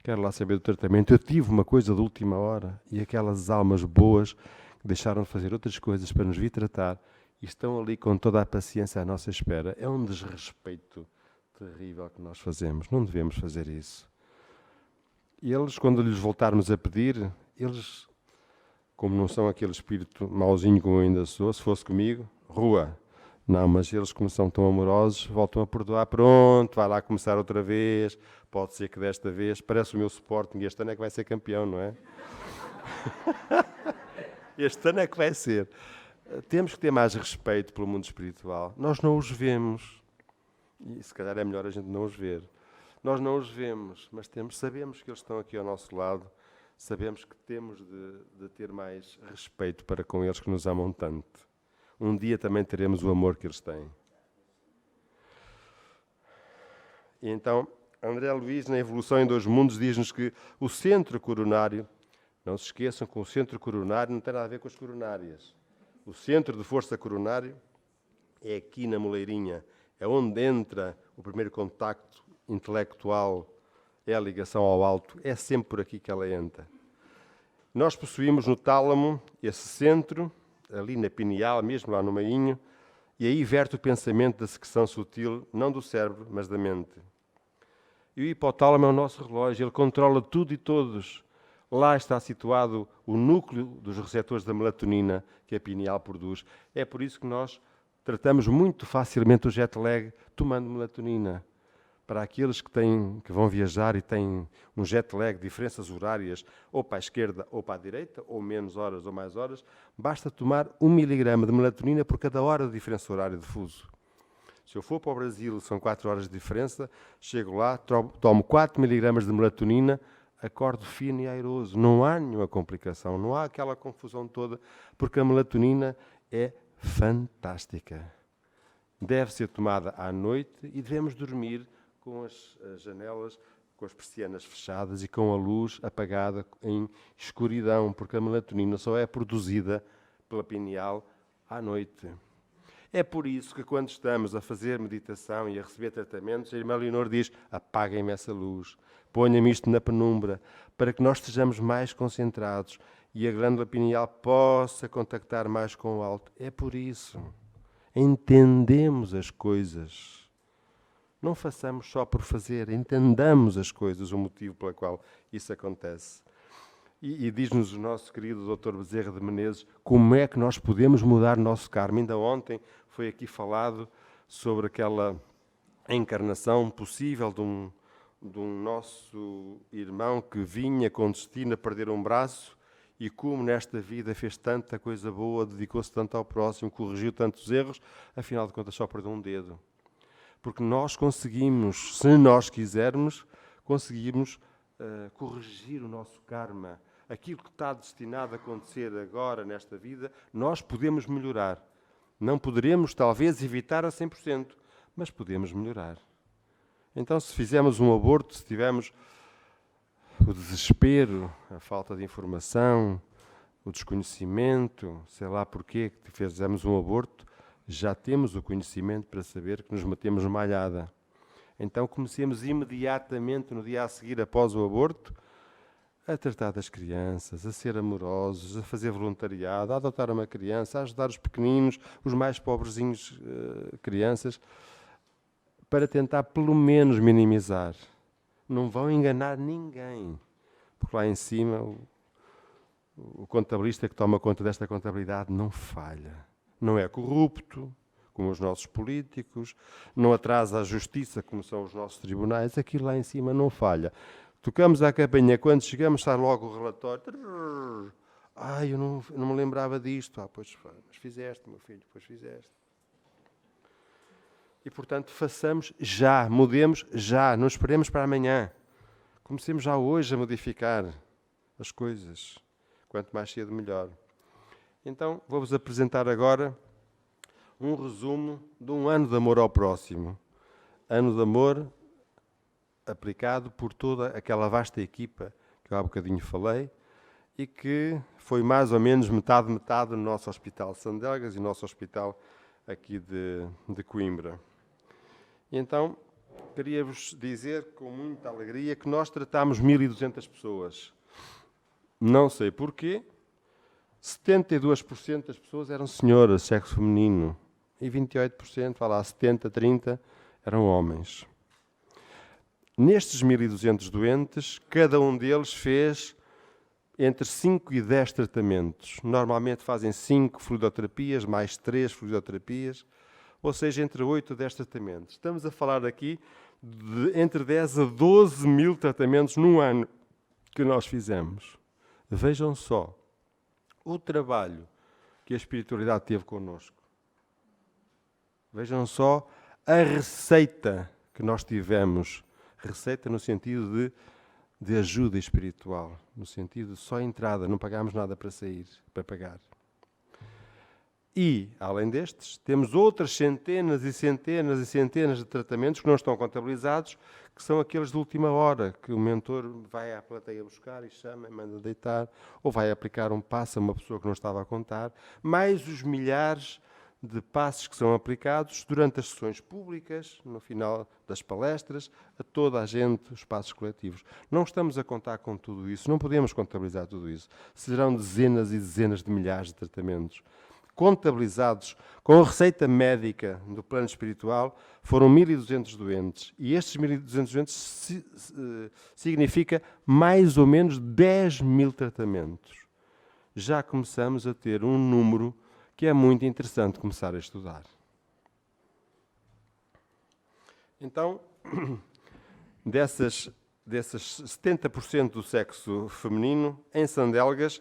Quero lá saber do tratamento. Eu tive uma coisa de última hora e aquelas almas boas que deixaram de fazer outras coisas para nos vir tratar e estão ali com toda a paciência à nossa espera. É um desrespeito terrível que nós fazemos. Não devemos fazer isso. E eles, quando lhes voltarmos a pedir, eles, como não são aquele espírito mauzinho como eu ainda sou, se fosse comigo, rua. Não, mas eles, como são tão amorosos, voltam a perdoar. Pronto, vai lá começar outra vez. Pode ser que desta vez, parece o meu Sporting, este ano é que vai ser campeão, não é? Este ano é que vai ser. Temos que ter mais respeito pelo mundo espiritual. Nós não os vemos. E se calhar é melhor a gente não os ver. Nós não os vemos, mas sabemos que eles estão aqui ao nosso lado. Sabemos que temos de ter mais respeito para com eles que nos amam tanto. Um dia também teremos o amor que eles têm. E então, André Luís, na Evolução em Dois Mundos, diz-nos que o centro coronário, não se esqueçam que o centro coronário não tem nada a ver com as coronárias. O centro de força coronário é aqui na moleirinha, é onde entra o primeiro contacto intelectual, é a ligação ao alto, é sempre por aqui que ela entra. Nós possuímos no tálamo esse centro, ali na pineal, mesmo lá no meinho, e aí verte o pensamento da secção sutil, não do cérebro, mas da mente. E o hipotálamo é o nosso relógio, ele controla tudo e todos. Lá está situado o núcleo dos receptores da melatonina que a pineal produz. É por isso que nós tratamos muito facilmente o jet lag tomando melatonina. Para aqueles que vão viajar e têm um jet lag, diferenças horárias, ou para a esquerda ou para a direita, ou menos horas ou mais horas, basta tomar 1 miligrama de melatonina por cada hora de diferença horária de fuso. Se eu for para o Brasil, são 4 horas de diferença, chego lá, tomo 4 miligramas de melatonina, acordo fino e airoso. Não há nenhuma complicação, não há aquela confusão toda, porque a melatonina é fantástica. Deve ser tomada à noite e devemos dormir com as janelas, com as persianas fechadas e com a luz apagada em escuridão, porque a melatonina só é produzida pela pineal à noite. É por isso que quando estamos a fazer meditação e a receber tratamentos, a irmã Leonor diz, apaguem-me essa luz, ponham-me isto na penumbra, para que nós estejamos mais concentrados e a glândula pineal possa contactar mais com o alto. É por isso. Entendemos as coisas. Não façamos só por fazer, entendamos as coisas, o motivo pelo qual isso acontece. E diz-nos o nosso querido Dr. Bezerra de Menezes como é que nós podemos mudar o nosso karma. Ainda ontem foi aqui falado sobre aquela encarnação possível de um nosso irmão que vinha com destino a perder um braço e como nesta vida fez tanta coisa boa, dedicou-se tanto ao próximo, corrigiu tantos erros, afinal de contas só perdeu um dedo. Porque nós conseguimos, se nós quisermos, conseguimos corrigir o nosso karma. Aquilo que está destinado a acontecer agora, nesta vida, nós podemos melhorar. Não poderemos, talvez, evitar a 100%, mas podemos melhorar. Então, se fizermos um aborto, se tivermos o desespero, a falta de informação, o desconhecimento, sei lá porquê que fizemos um aborto, já temos o conhecimento para saber que nos metemos numa alhada. Então comecemos imediatamente, no dia a seguir, após o aborto, a tratar das crianças, a ser amorosos, a fazer voluntariado, a adotar uma criança, a ajudar os pequeninos, os mais pobrezinhos crianças, para tentar pelo menos minimizar. Não vão enganar ninguém, porque lá em cima o contabilista que toma conta desta contabilidade não falha. Não é corrupto, como os nossos políticos, não atrasa a justiça, como são os nossos tribunais. Aquilo lá em cima não falha. Tocamos à campainha, quando chegamos está logo o relatório. Eu não me lembrava disto. Pois fizeste, meu filho, pois fizeste. E, portanto, façamos já, mudemos já, não esperemos para amanhã. Comecemos já hoje a modificar as coisas. Quanto mais cedo, melhor. Então, vou-vos apresentar agora um resumo de um ano de amor ao próximo. Ano de amor aplicado por toda aquela vasta equipa que eu há bocadinho falei e que foi mais ou menos metade no nosso Hospital de Sandelgas e no nosso hospital aqui de Coimbra. E então, queria-vos dizer com muita alegria que nós tratámos 1.200 pessoas. Não sei porquê, 72% das pessoas eram senhoras, sexo feminino, e 28%, 70, 30, eram homens. Nestes 1.200 doentes, cada um deles fez entre 5 e 10 tratamentos. Normalmente fazem 5 fluidoterapias, mais 3 fluidoterapias, ou seja, entre 8 e 10 tratamentos. Estamos a falar aqui de entre 10 a 12 mil tratamentos num ano que nós fizemos. Vejam só o trabalho que a espiritualidade teve connosco. Vejam só a receita que nós tivemos. Receita no sentido de ajuda espiritual, no sentido de só entrada, não pagámos nada para sair, para pagar. E, além destes, temos outras centenas e centenas e centenas de tratamentos que não estão contabilizados, que são aqueles de última hora, que o mentor vai à plateia buscar e chama, manda deitar, ou vai aplicar um passo a uma pessoa que não estava a contar, mais os milhares de passos que são aplicados durante as sessões públicas, no final das palestras, a toda a gente, os passos coletivos. Não estamos a contar com tudo isso, não podemos contabilizar tudo isso. Serão dezenas e dezenas de milhares de tratamentos. Contabilizados com a receita médica do plano espiritual, foram 1.200 doentes. E estes 1.200 doentes significa mais ou menos 10 mil tratamentos. Já começamos a ter um número que é muito interessante começar a estudar. Então, dessas 70% do sexo feminino, em Sandelgas,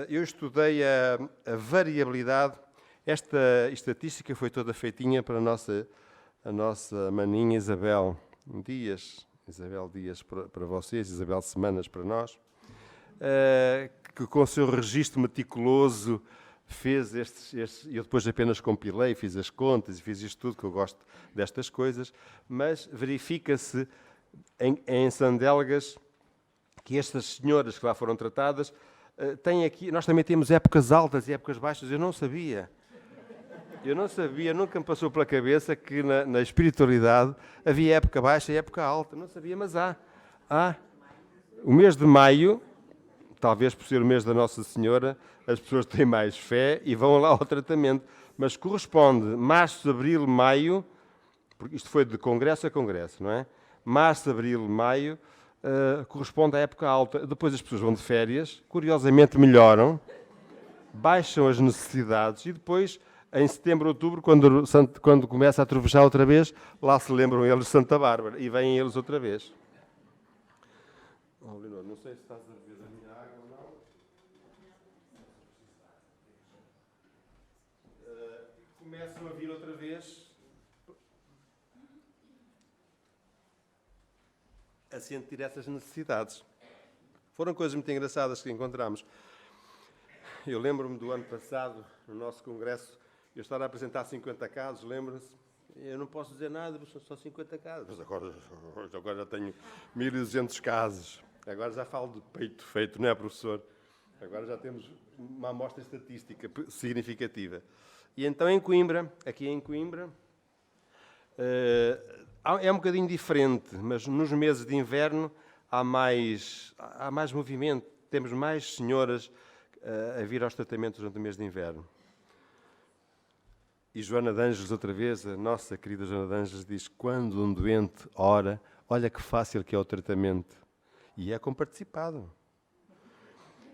eu estudei a variabilidade. Esta estatística foi toda feitinha para a nossa maninha Isabel Dias, para vocês, Isabel Semanas para nós, que com o seu registro meticuloso fez estes, eu depois apenas compilei, fiz as contas e fiz isto tudo, que eu gosto destas coisas, mas verifica-se em Sandelgas que estas senhoras que lá foram tratadas têm aqui, nós também temos épocas altas e épocas baixas. Eu não sabia, nunca me passou pela cabeça que na espiritualidade havia época baixa e época alta, não sabia, mas há. O mês de maio, talvez por ser o mês da Nossa Senhora, as pessoas têm mais fé e vão lá ao tratamento. Mas corresponde março, abril, maio, porque isto foi de congresso a congresso, não é? Março, abril, maio, corresponde à época alta. Depois as pessoas vão de férias, curiosamente melhoram, baixam as necessidades e depois, em setembro, outubro, quando começa a trovejar outra vez, lá se lembram eles de Santa Bárbara e vêm eles outra vez. Leonor, não sei se estás a beber a minha água ou não. Começam a vir outra vez a sentir essas necessidades. Foram coisas muito engraçadas que encontramos. Eu lembro-me do ano passado, no nosso congresso, eu estava a apresentar 50 casos, lembram-se? Eu não posso dizer nada, são só 50 casos. Mas agora já tenho 1.200 casos. Agora já falo de peito feito, não é, professor? Agora já temos uma amostra estatística significativa. E então aqui em Coimbra, é um bocadinho diferente, mas nos meses de inverno há mais movimento, temos mais senhoras a vir aos tratamentos durante o mês de inverno. E Joana de Ângeles, outra vez, a nossa querida Joana de Ângeles, diz: quando um doente ora, olha que fácil que é o tratamento. E é comparticipado.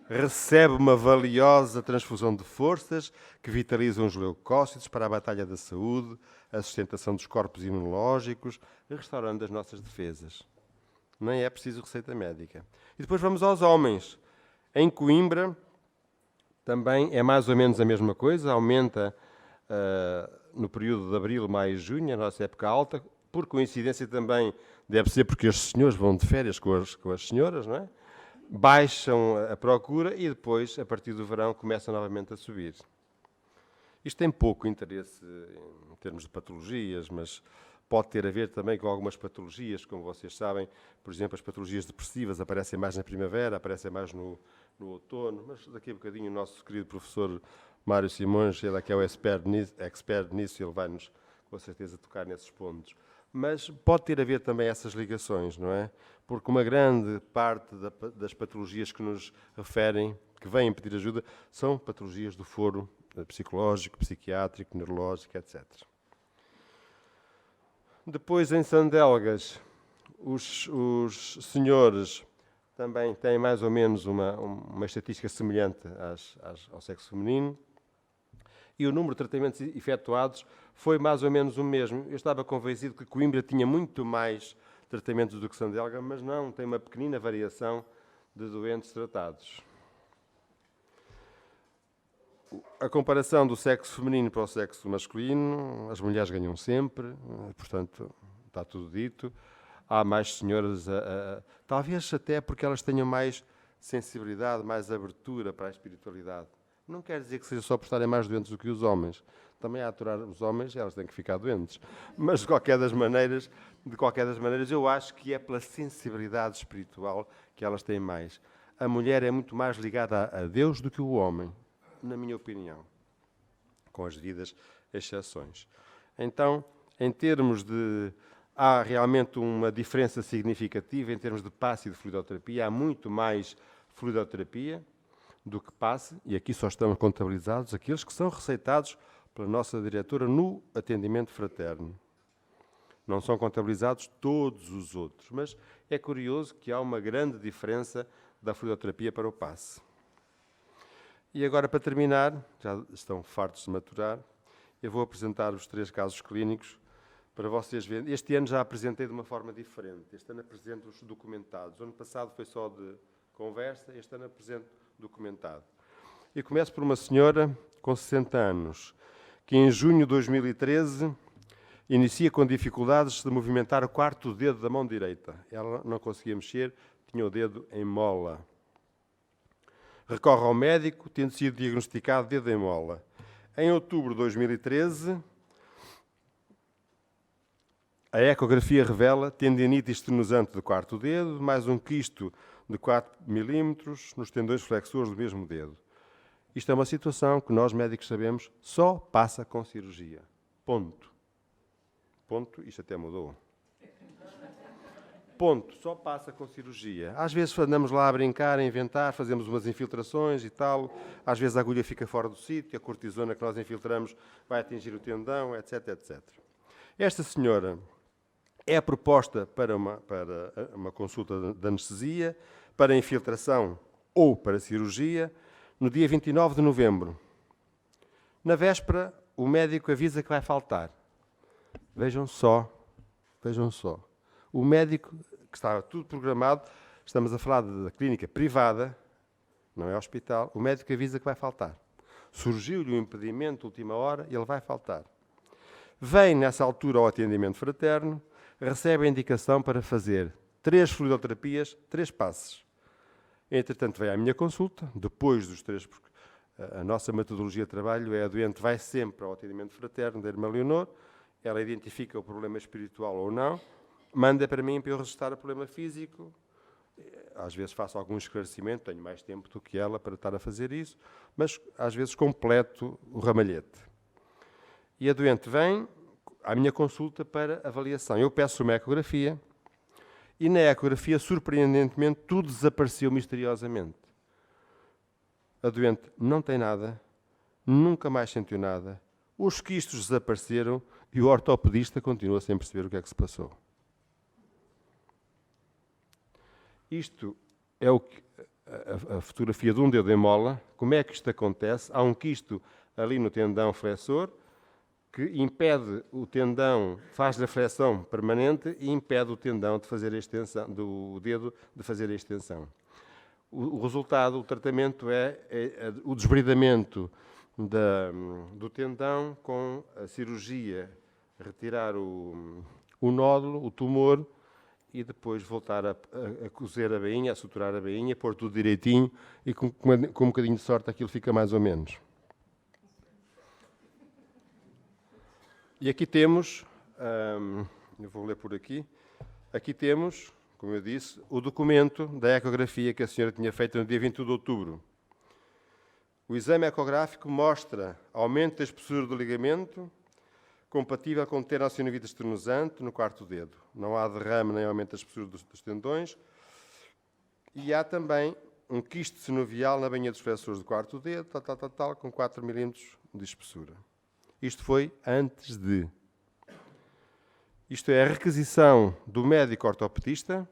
Recebe uma valiosa transfusão de forças que vitalizam os leucócitos para a batalha da saúde, a sustentação dos corpos imunológicos, restaurando as nossas defesas. Nem é preciso receita médica. E depois vamos aos homens. Em Coimbra, também é mais ou menos a mesma coisa, aumenta no período de abril, maio e junho, a nossa época alta, por coincidência também, deve ser porque os senhores vão de férias com as senhoras, não é? Baixam a procura e depois, a partir do verão, começam novamente a subir. Isto tem pouco interesse em termos de patologias, mas pode ter a ver também com algumas patologias, como vocês sabem. Por exemplo, as patologias depressivas aparecem mais na primavera, aparecem mais no outono, mas daqui a bocadinho o nosso querido professor Mário Simões, ele é que é o expert nisso, ele vai-nos com certeza tocar nesses pontos. Mas pode ter a ver também essas ligações, não é? Porque uma grande parte das patologias que nos referem, que vêm pedir ajuda, são patologias do foro psicológico, psiquiátrico, neurológico, etc. Depois, em Sandelgas, os senhores também têm mais ou menos uma estatística semelhante ao sexo feminino. E o número de tratamentos efetuados foi mais ou menos o mesmo. Eu estava convencido que Coimbra tinha muito mais tratamentos do que Sandelga, mas não, tem uma pequenina variação de doentes tratados. A comparação do sexo feminino para o sexo masculino, as mulheres ganham sempre, portanto, está tudo dito. Há mais senhoras, talvez até porque elas tenham mais sensibilidade, mais abertura para a espiritualidade. Não quer dizer que seja só por estarem mais doentes do que os homens. Também a aturar os homens, elas têm que ficar doentes. Mas, de qualquer das maneiras, eu acho que é pela sensibilidade espiritual que elas têm mais. A mulher é muito mais ligada a Deus do que o homem, na minha opinião, com as devidas exceções. Então, em termos de... Há realmente uma diferença significativa em termos de passe e de fluidoterapia. Há muito mais fluidoterapia do que passe, e aqui só estão contabilizados aqueles que são receitados pela nossa diretora no atendimento fraterno. Não são contabilizados todos os outros, mas é curioso que há uma grande diferença da fluidoterapia para o passe. E agora, para terminar, já estão fartos de maturar, eu vou apresentar os 3 casos clínicos para vocês verem. Este ano já apresentei de uma forma diferente. Este ano apresento-os documentados. O ano passado foi só de conversa, este ano apresento documentado. E começo por uma senhora com 60 anos, que em junho de 2013 inicia com dificuldades de movimentar o 4º dedo da mão direita. Ela não conseguia mexer, tinha o dedo em mola. Recorre ao médico, tendo sido diagnosticado dedo em mola. Em outubro de 2013, a ecografia revela tendinite estenosante do 4º dedo, mais um quisto de 4 milímetros nos tendões flexores do mesmo dedo. Isto é uma situação que nós médicos sabemos só passa com cirurgia. Ponto. Ponto, isto até mudou. Ponto, só passa com cirurgia. Às vezes andamos lá a brincar, a inventar, fazemos umas infiltrações e tal. Às vezes a agulha fica fora do sítio, a cortisona que nós infiltramos vai atingir o tendão, etc, etc. Esta senhora é proposta para uma consulta de anestesia, para infiltração ou para cirurgia, no dia 29 de novembro. Na véspera, o médico avisa que vai faltar. Vejam só. O médico, que estava tudo programado, estamos a falar da clínica privada, não é hospital, o médico avisa que vai faltar. Surgiu-lhe um impedimento, última hora, e ele vai faltar. Vem, nessa altura, ao atendimento fraterno, recebe a indicação para fazer 3 fluidoterapias, 3 passes. Entretanto, vem à minha consulta, depois dos 3, porque a nossa metodologia de trabalho é a doente vai sempre ao atendimento fraterno da irmã Leonor, ela identifica o problema espiritual ou não, manda para mim para eu registrar o problema físico, às vezes faço algum esclarecimento, tenho mais tempo do que ela para estar a fazer isso, mas às vezes completo o ramalhete. E a doente vem à minha consulta para avaliação. Eu peço uma ecografia e na ecografia, surpreendentemente, tudo desapareceu misteriosamente. A doente não tem nada, nunca mais sentiu nada, os quistos desapareceram e o ortopedista continua sem perceber o que é que se passou. Isto é a fotografia de um dedo em mola. Como é que isto acontece? Há um quisto ali no tendão flexor que impede o tendão, faz a flexão permanente e impede o tendão de fazer a extensão, do dedo de fazer a extensão. O resultado, o tratamento é o desbridamento do tendão com a cirurgia, retirar o nódulo, o tumor, e depois voltar a cozer a bainha, a suturar a bainha, pôr tudo direitinho e com um bocadinho de sorte aquilo fica mais ou menos. E aqui temos, eu vou ler por aqui, aqui temos, como eu disse, o documento da ecografia que a senhora tinha feito no dia 21 de outubro. O exame ecográfico mostra aumento da espessura do ligamento, compatível com tenossinovite externosante no quarto dedo. Não há derrame nem aumento da espessura dos tendões. E há também um quisto sinovial na bainha dos flexores do quarto dedo, com 4 mm de espessura. Isto foi antes de. Isto é a requisição do médico ortopedista,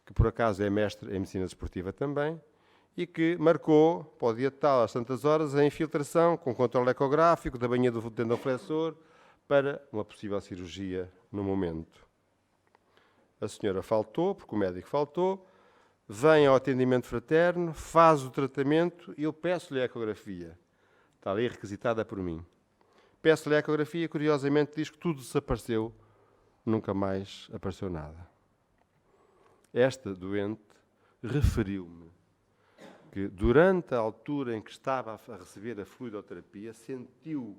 que por acaso é mestre em medicina desportiva também, e que marcou para o dia tal, às tantas horas, a infiltração com controle ecográfico da bainha do tendão flexor para uma possível cirurgia no momento. A senhora faltou, porque o médico faltou, vem ao atendimento fraterno, faz o tratamento e eu peço-lhe a ecografia. Está ali requisitada por mim. Peço-lhe a ecografia e, curiosamente, diz que tudo desapareceu, nunca mais apareceu nada. Esta doente referiu-me que, durante a altura em que estava a receber a fluidoterapia, sentiu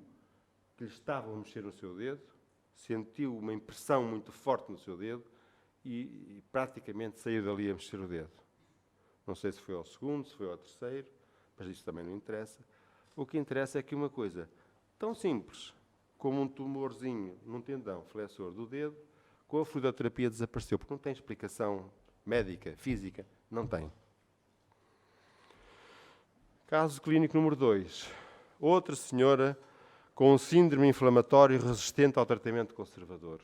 que lhe estavam a mexer no seu dedo, sentiu uma impressão muito forte no seu dedo e praticamente saiu dali a mexer o dedo. Não sei se foi ao segundo, se foi ao terceiro, mas isso também não interessa. O que interessa é que uma coisa tão simples como um tumorzinho num tendão flexor do dedo, com a fluidoterapia desapareceu, porque não tem explicação médica, física, não tem. Caso clínico número 2. Outra senhora com um síndrome inflamatório resistente ao tratamento conservador.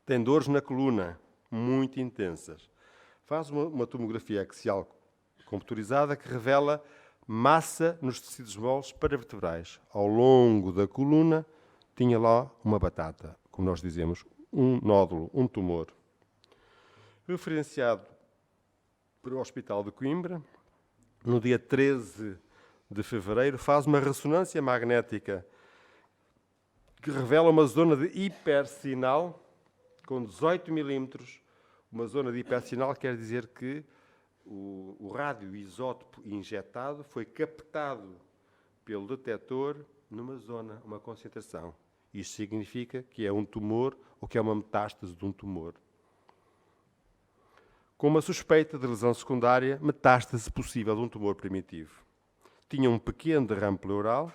Tem dores na coluna, muito intensas. Faz uma tomografia axial computurizada que revela massa nos tecidos moles paravertebrais. Ao longo da coluna tinha lá uma batata, como nós dizemos, um nódulo, um tumor. Referenciado para o Hospital de Coimbra, no dia 13 de fevereiro, faz uma ressonância magnética que revela uma zona de hipersinal com 18 milímetros. Uma zona de hipersinal quer dizer que o radioisótopo injetado foi captado pelo detector numa zona, uma concentração. Isto significa que é um tumor ou que é uma metástase de um tumor. Com uma suspeita de lesão secundária, metástase possível de um tumor primitivo. Tinha um pequeno derrame pleural,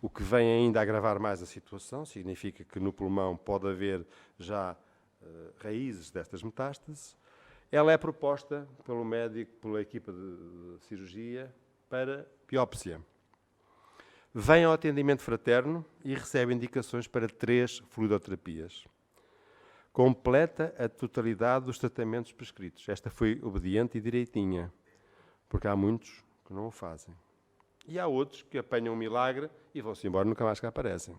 o que vem ainda a agravar mais a situação, significa que no pulmão pode haver já raízes destas metástases. Ela é proposta pelo médico, pela equipa de cirurgia, para biópsia. Vem ao atendimento fraterno e recebe indicações para 3 fluidoterapias. Completa a totalidade dos tratamentos prescritos. Esta foi obediente e direitinha, porque há muitos que não o fazem. E há outros que apanham um milagre e vão-se embora e nunca mais cá aparecem.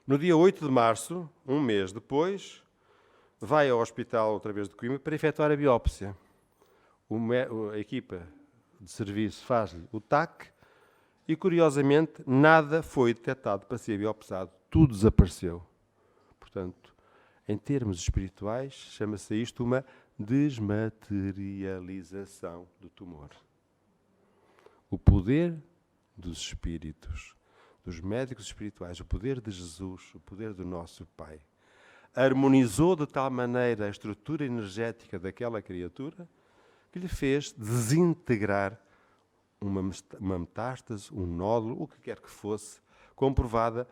No dia 8 de março, um mês depois, vai ao hospital outra vez de Coimbra para efetuar a biópsia. A equipa de serviço faz-lhe o TAC e, curiosamente, nada foi detectado para ser biopsado. Tudo desapareceu. Portanto, em termos espirituais, chama-se isto uma desmaterialização do tumor. O poder dos espíritos, dos médicos espirituais, o poder de Jesus, o poder do nosso Pai, harmonizou de tal maneira a estrutura energética daquela criatura que lhe fez desintegrar uma metástase, um nódulo, o que quer que fosse, comprovada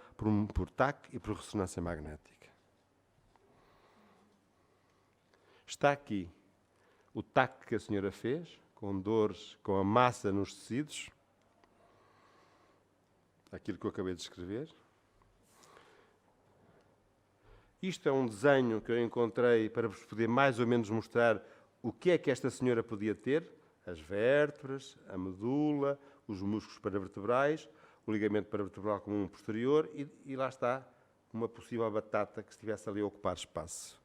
por TAC e por ressonância magnética. Está aqui o TAC que a senhora fez, com dores, com a massa nos tecidos, aquilo que eu acabei de escrever. Isto é um desenho que eu encontrei para vos poder mais ou menos mostrar o que é que esta senhora podia ter: as vértebras, a medula, os músculos paravertebrais, o ligamento paravertebral comum posterior e lá está uma possível batata que estivesse ali a ocupar espaço.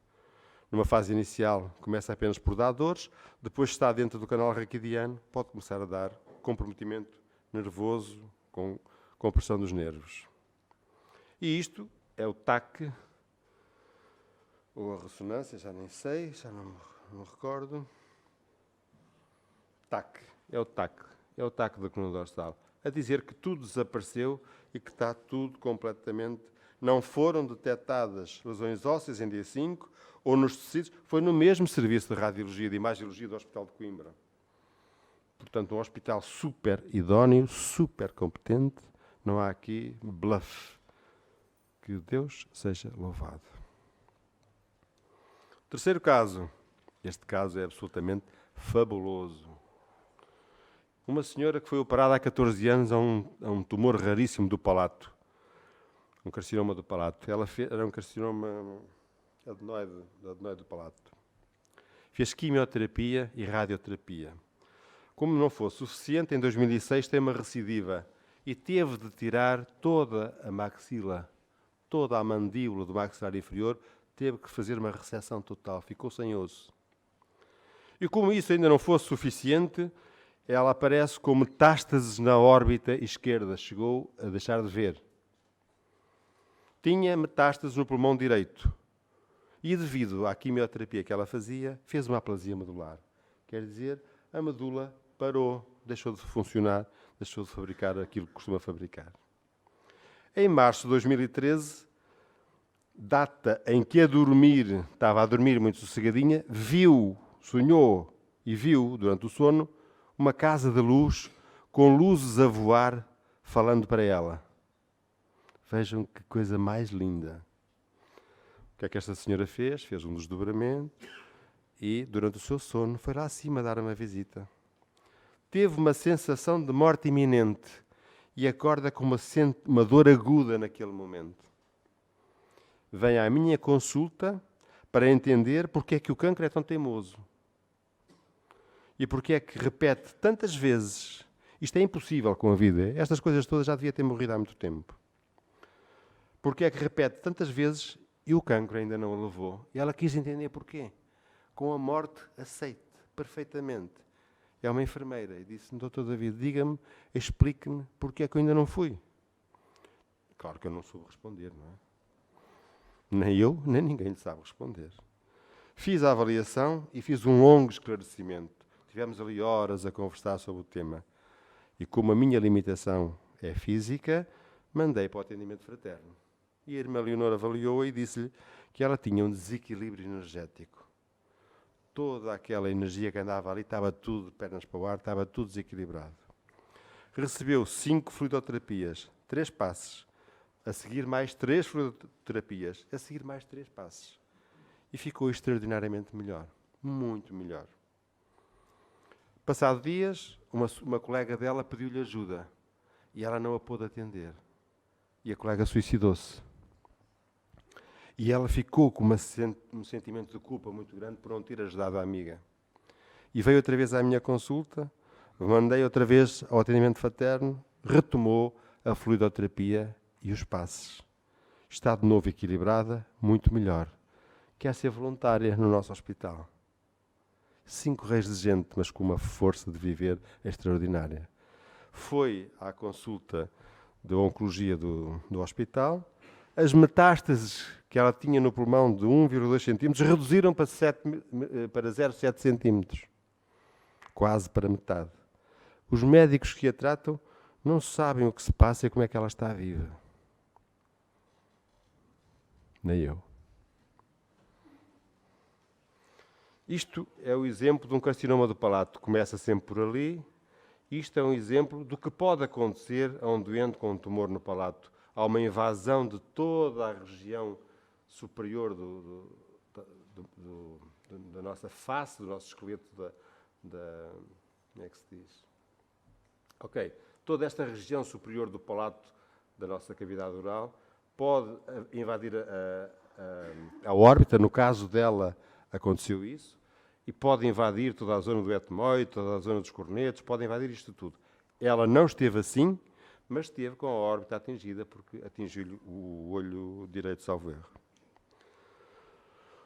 Numa fase inicial começa apenas por dar dores, depois está dentro do canal raquidiano, pode começar a dar comprometimento nervoso, com compressão dos nervos. E isto é o TAC, ou a ressonância, já nem sei, já não me recordo. TAC, é o TAC, é o TAC da coluna dorsal, a dizer que tudo desapareceu e que está tudo completamente... Não foram detectadas lesões ósseas em dia 5 ou nos tecidos, foi no mesmo serviço de radiologia e de imagiologia do Hospital de Coimbra. Portanto, um hospital super idóneo, super competente, não há aqui bluff. Que Deus seja louvado. Terceiro caso. Este caso é absolutamente fabuloso. Uma senhora que foi operada há 14 anos a um tumor raríssimo do palato. Um carcinoma do palato. Era um carcinoma adenoide do palato. Fez quimioterapia e radioterapia. Como não fosse suficiente, em 2006 tem uma recidiva e teve de tirar toda a maxila, toda a mandíbula do maxilar inferior, teve que fazer uma reseção total, ficou sem osso. E como isso ainda não fosse suficiente, ela aparece com metástases na órbita esquerda, chegou a deixar de ver. Tinha metástases no pulmão direito e, devido à quimioterapia que ela fazia, fez uma aplasia medular. Quer dizer, a medula parou, deixou de funcionar, deixou de fabricar aquilo que costuma fabricar. Em março de 2013, data em que estava a dormir muito sossegadinha, sonhou e viu, durante o sono, uma casa de luz com luzes a voar, falando para ela. Vejam que coisa mais linda. O que é que esta senhora fez? Fez um desdobramento e, durante o seu sono, foi lá acima dar uma visita. Teve uma sensação de morte iminente e acorda com uma dor aguda naquele momento. Vem à minha consulta para entender porque é que o cancro é tão teimoso. E porque é que repete tantas vezes. Isto é impossível com a vida. Estas coisas todas já devia ter morrido há muito tempo. Porque é que repete tantas vezes e o cancro ainda não a levou? E ela quis entender porquê. Com a morte aceite perfeitamente. É uma enfermeira e disse-me: doutor David, diga-me, explique-me porque é que eu ainda não fui. Claro que eu não soube responder, não é? Nem eu, nem ninguém lhe sabe responder. Fiz a avaliação e fiz um longo esclarecimento. Tivemos ali horas a conversar sobre o tema. E como a minha limitação é física, mandei para o atendimento fraterno. E a irmã Leonor avaliou-a e disse-lhe que ela tinha um desequilíbrio energético. Toda aquela energia que andava ali estava tudo de pernas para o ar, estava tudo desequilibrado. Recebeu 5 fluidoterapias, 3 passes. A seguir mais 3 fluidoterapias, a seguir mais 3 passes. E ficou extraordinariamente melhor. Muito melhor. Passado dias, uma colega dela pediu-lhe ajuda. E ela não a pôde atender. E a colega suicidou-se. E ela ficou com um sentimento de culpa muito grande por não ter ajudado a amiga. E veio outra vez à minha consulta, mandei outra vez ao atendimento fraterno, retomou a fluidoterapia e os passes. Está de novo equilibrada, muito melhor. Quer ser voluntária no nosso hospital. 5 reis de gente, mas com uma força de viver extraordinária. Foi à consulta de oncologia do hospital. As metástases que ela tinha no pulmão de 1,2 centímetros reduziram para 0,7 centímetros. Quase para metade. Os médicos que a tratam não sabem o que se passa e como é que ela está viva. Nem eu. Isto é o exemplo de um carcinoma do palato. Começa sempre por ali. Isto é um exemplo do que pode acontecer a um doente com um tumor no palato. Há uma invasão de toda a região superior da nossa face, do nosso esqueleto, como é que se diz? Ok. Toda esta região superior do palato da nossa cavidade oral pode invadir a órbita. No caso dela, aconteceu isso. E pode invadir toda a zona do etmoide, toda a zona dos cornetos, pode invadir isto tudo. Ela não esteve assim, mas esteve com a órbita atingida, porque atingiu-lhe o olho direito, salvo erro.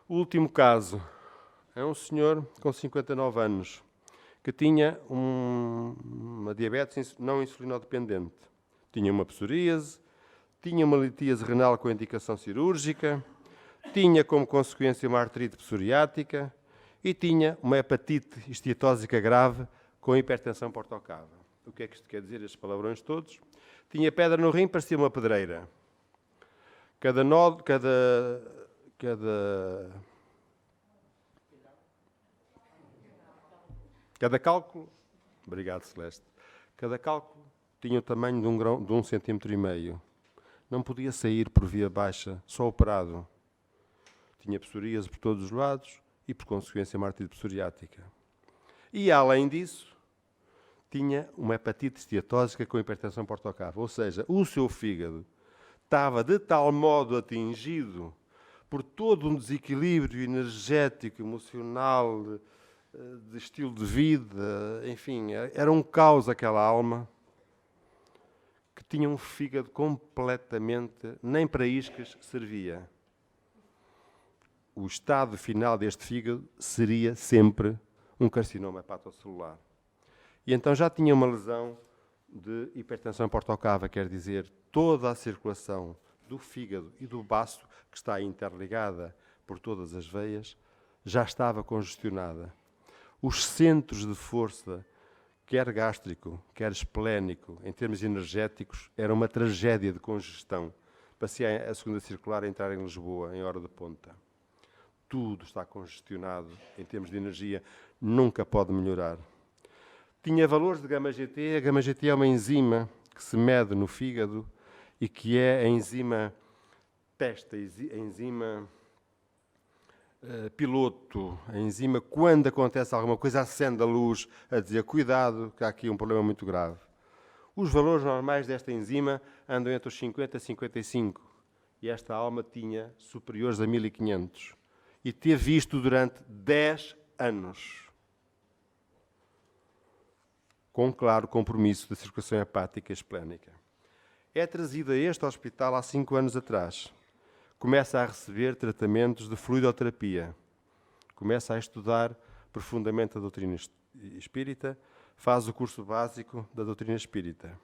O último caso é um senhor com 59 anos, que tinha uma diabetes não insulinodependente. Tinha uma psoríase, tinha uma litíase renal com indicação cirúrgica, tinha como consequência uma artrite psoriática e tinha uma hepatite esteatósica grave com hipertensão portocava. O que é que isto quer dizer, estes palavrões todos? Tinha pedra no rim, parecia uma pedreira. Cada cálculo, obrigado Celeste, cada cálculo tinha o tamanho de 1,5 cm. Não podia sair por via baixa, só operado. Tinha psoríase por todos os lados e, por consequência, uma artrite psoriática. E, além disso, tinha uma hepatite esteatósica com hipertensão portocava. Ou seja, o seu fígado estava de tal modo atingido por todo um desequilíbrio energético, emocional, de estilo de vida, enfim, era um caos aquela alma, que tinha um fígado completamente, nem para iscas servia. O estado final deste fígado seria sempre um carcinoma hepatocelular. E então já tinha uma lesão de hipertensão portocava, quer dizer, toda a circulação do fígado e do baço, que está interligada por todas as veias, já estava congestionada. Os centros de força, quer gástrico, quer esplénico, em termos energéticos, era uma tragédia de congestão. Passei a segunda circular a entrar em Lisboa, em hora de ponta. Tudo está congestionado em termos de energia, nunca pode melhorar. Tinha valores de γ-GT. A γ-GT é uma enzima que se mede no fígado e que é a enzima testa, a enzima piloto, a enzima, quando acontece alguma coisa, acende a luz a dizer cuidado, que há aqui um problema muito grave. Os valores normais desta enzima andam entre os 50 e 55 e esta alma tinha superiores a 1500 e teve isto durante 10 anos. Com claro compromisso da circulação hepática e esplénica. É trazido a este hospital há 5 anos atrás. Começa a receber tratamentos de fluidoterapia. Começa a estudar profundamente a doutrina espírita, faz o curso básico da doutrina espírita.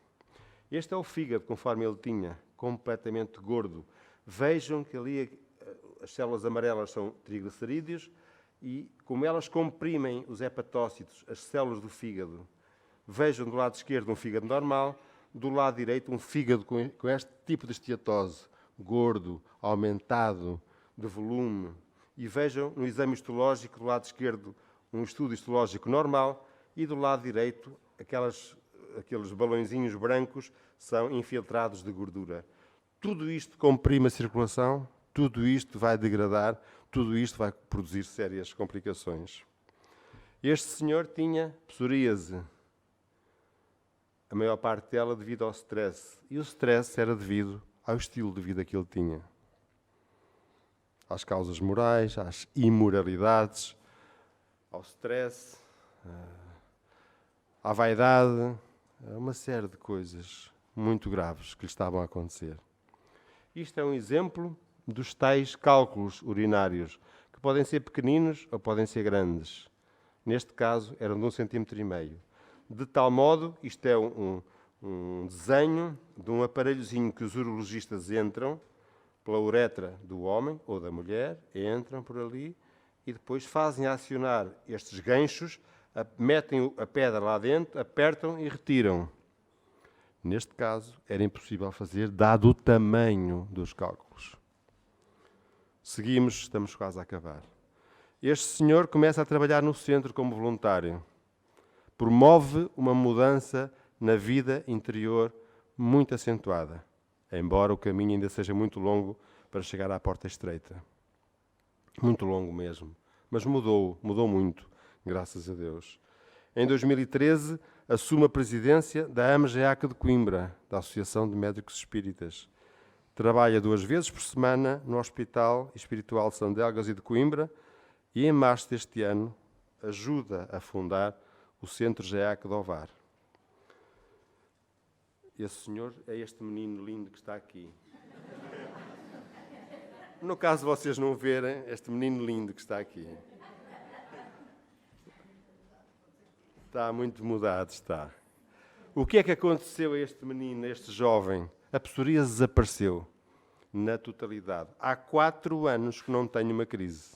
Este é o fígado, conforme ele tinha, completamente gordo. Vejam que ali as células amarelas são triglicerídeos e como elas comprimem os hepatócitos, as células do fígado. Vejam do lado esquerdo um fígado normal, do lado direito um fígado com este tipo de esteatose, gordo, aumentado, de volume. E vejam no exame histológico, do lado esquerdo, um estudo histológico normal e do lado direito, aqueles balõezinhos brancos são infiltrados de gordura. Tudo isto comprime a circulação, tudo isto vai degradar, tudo isto vai produzir sérias complicações. Este senhor tinha psoríase. A maior parte dela devido ao stress. E o stress era devido ao estilo de vida que ele tinha. Às causas morais, às imoralidades, ao stress, à vaidade, a uma série de coisas muito graves que lhe estavam a acontecer. Isto é um exemplo dos tais cálculos urinários, que podem ser pequeninos ou podem ser grandes. Neste caso, eram de 1,5 cm. De tal modo, isto é um desenho de um aparelhozinho que os urologistas entram pela uretra do homem ou da mulher, entram por ali e depois fazem acionar estes ganchos, metem a pedra lá dentro, apertam e retiram. Neste caso, era impossível fazer, dado o tamanho dos cálculos. Seguimos, estamos quase a acabar. Este senhor começa a trabalhar no centro como voluntário. Promove uma mudança na vida interior muito acentuada, embora o caminho ainda seja muito longo para chegar à porta estreita. Muito longo mesmo. Mas mudou muito, graças a Deus. Em 2013, assume a presidência da AMGEAC de Coimbra, da Associação de Médicos Espíritas. Trabalha 2 vezes por semana no Hospital Espiritual de Sandelgas e de Coimbra e, em março deste ano, ajuda a fundar o Centro GEAC de Ovar. Esse senhor é este menino lindo que está aqui. No caso de vocês não verem, este menino lindo que está aqui. Está muito mudado, está. O que é que aconteceu a este menino, a este jovem? A psoríase desapareceu na totalidade. Há 4 anos que não tenho uma crise.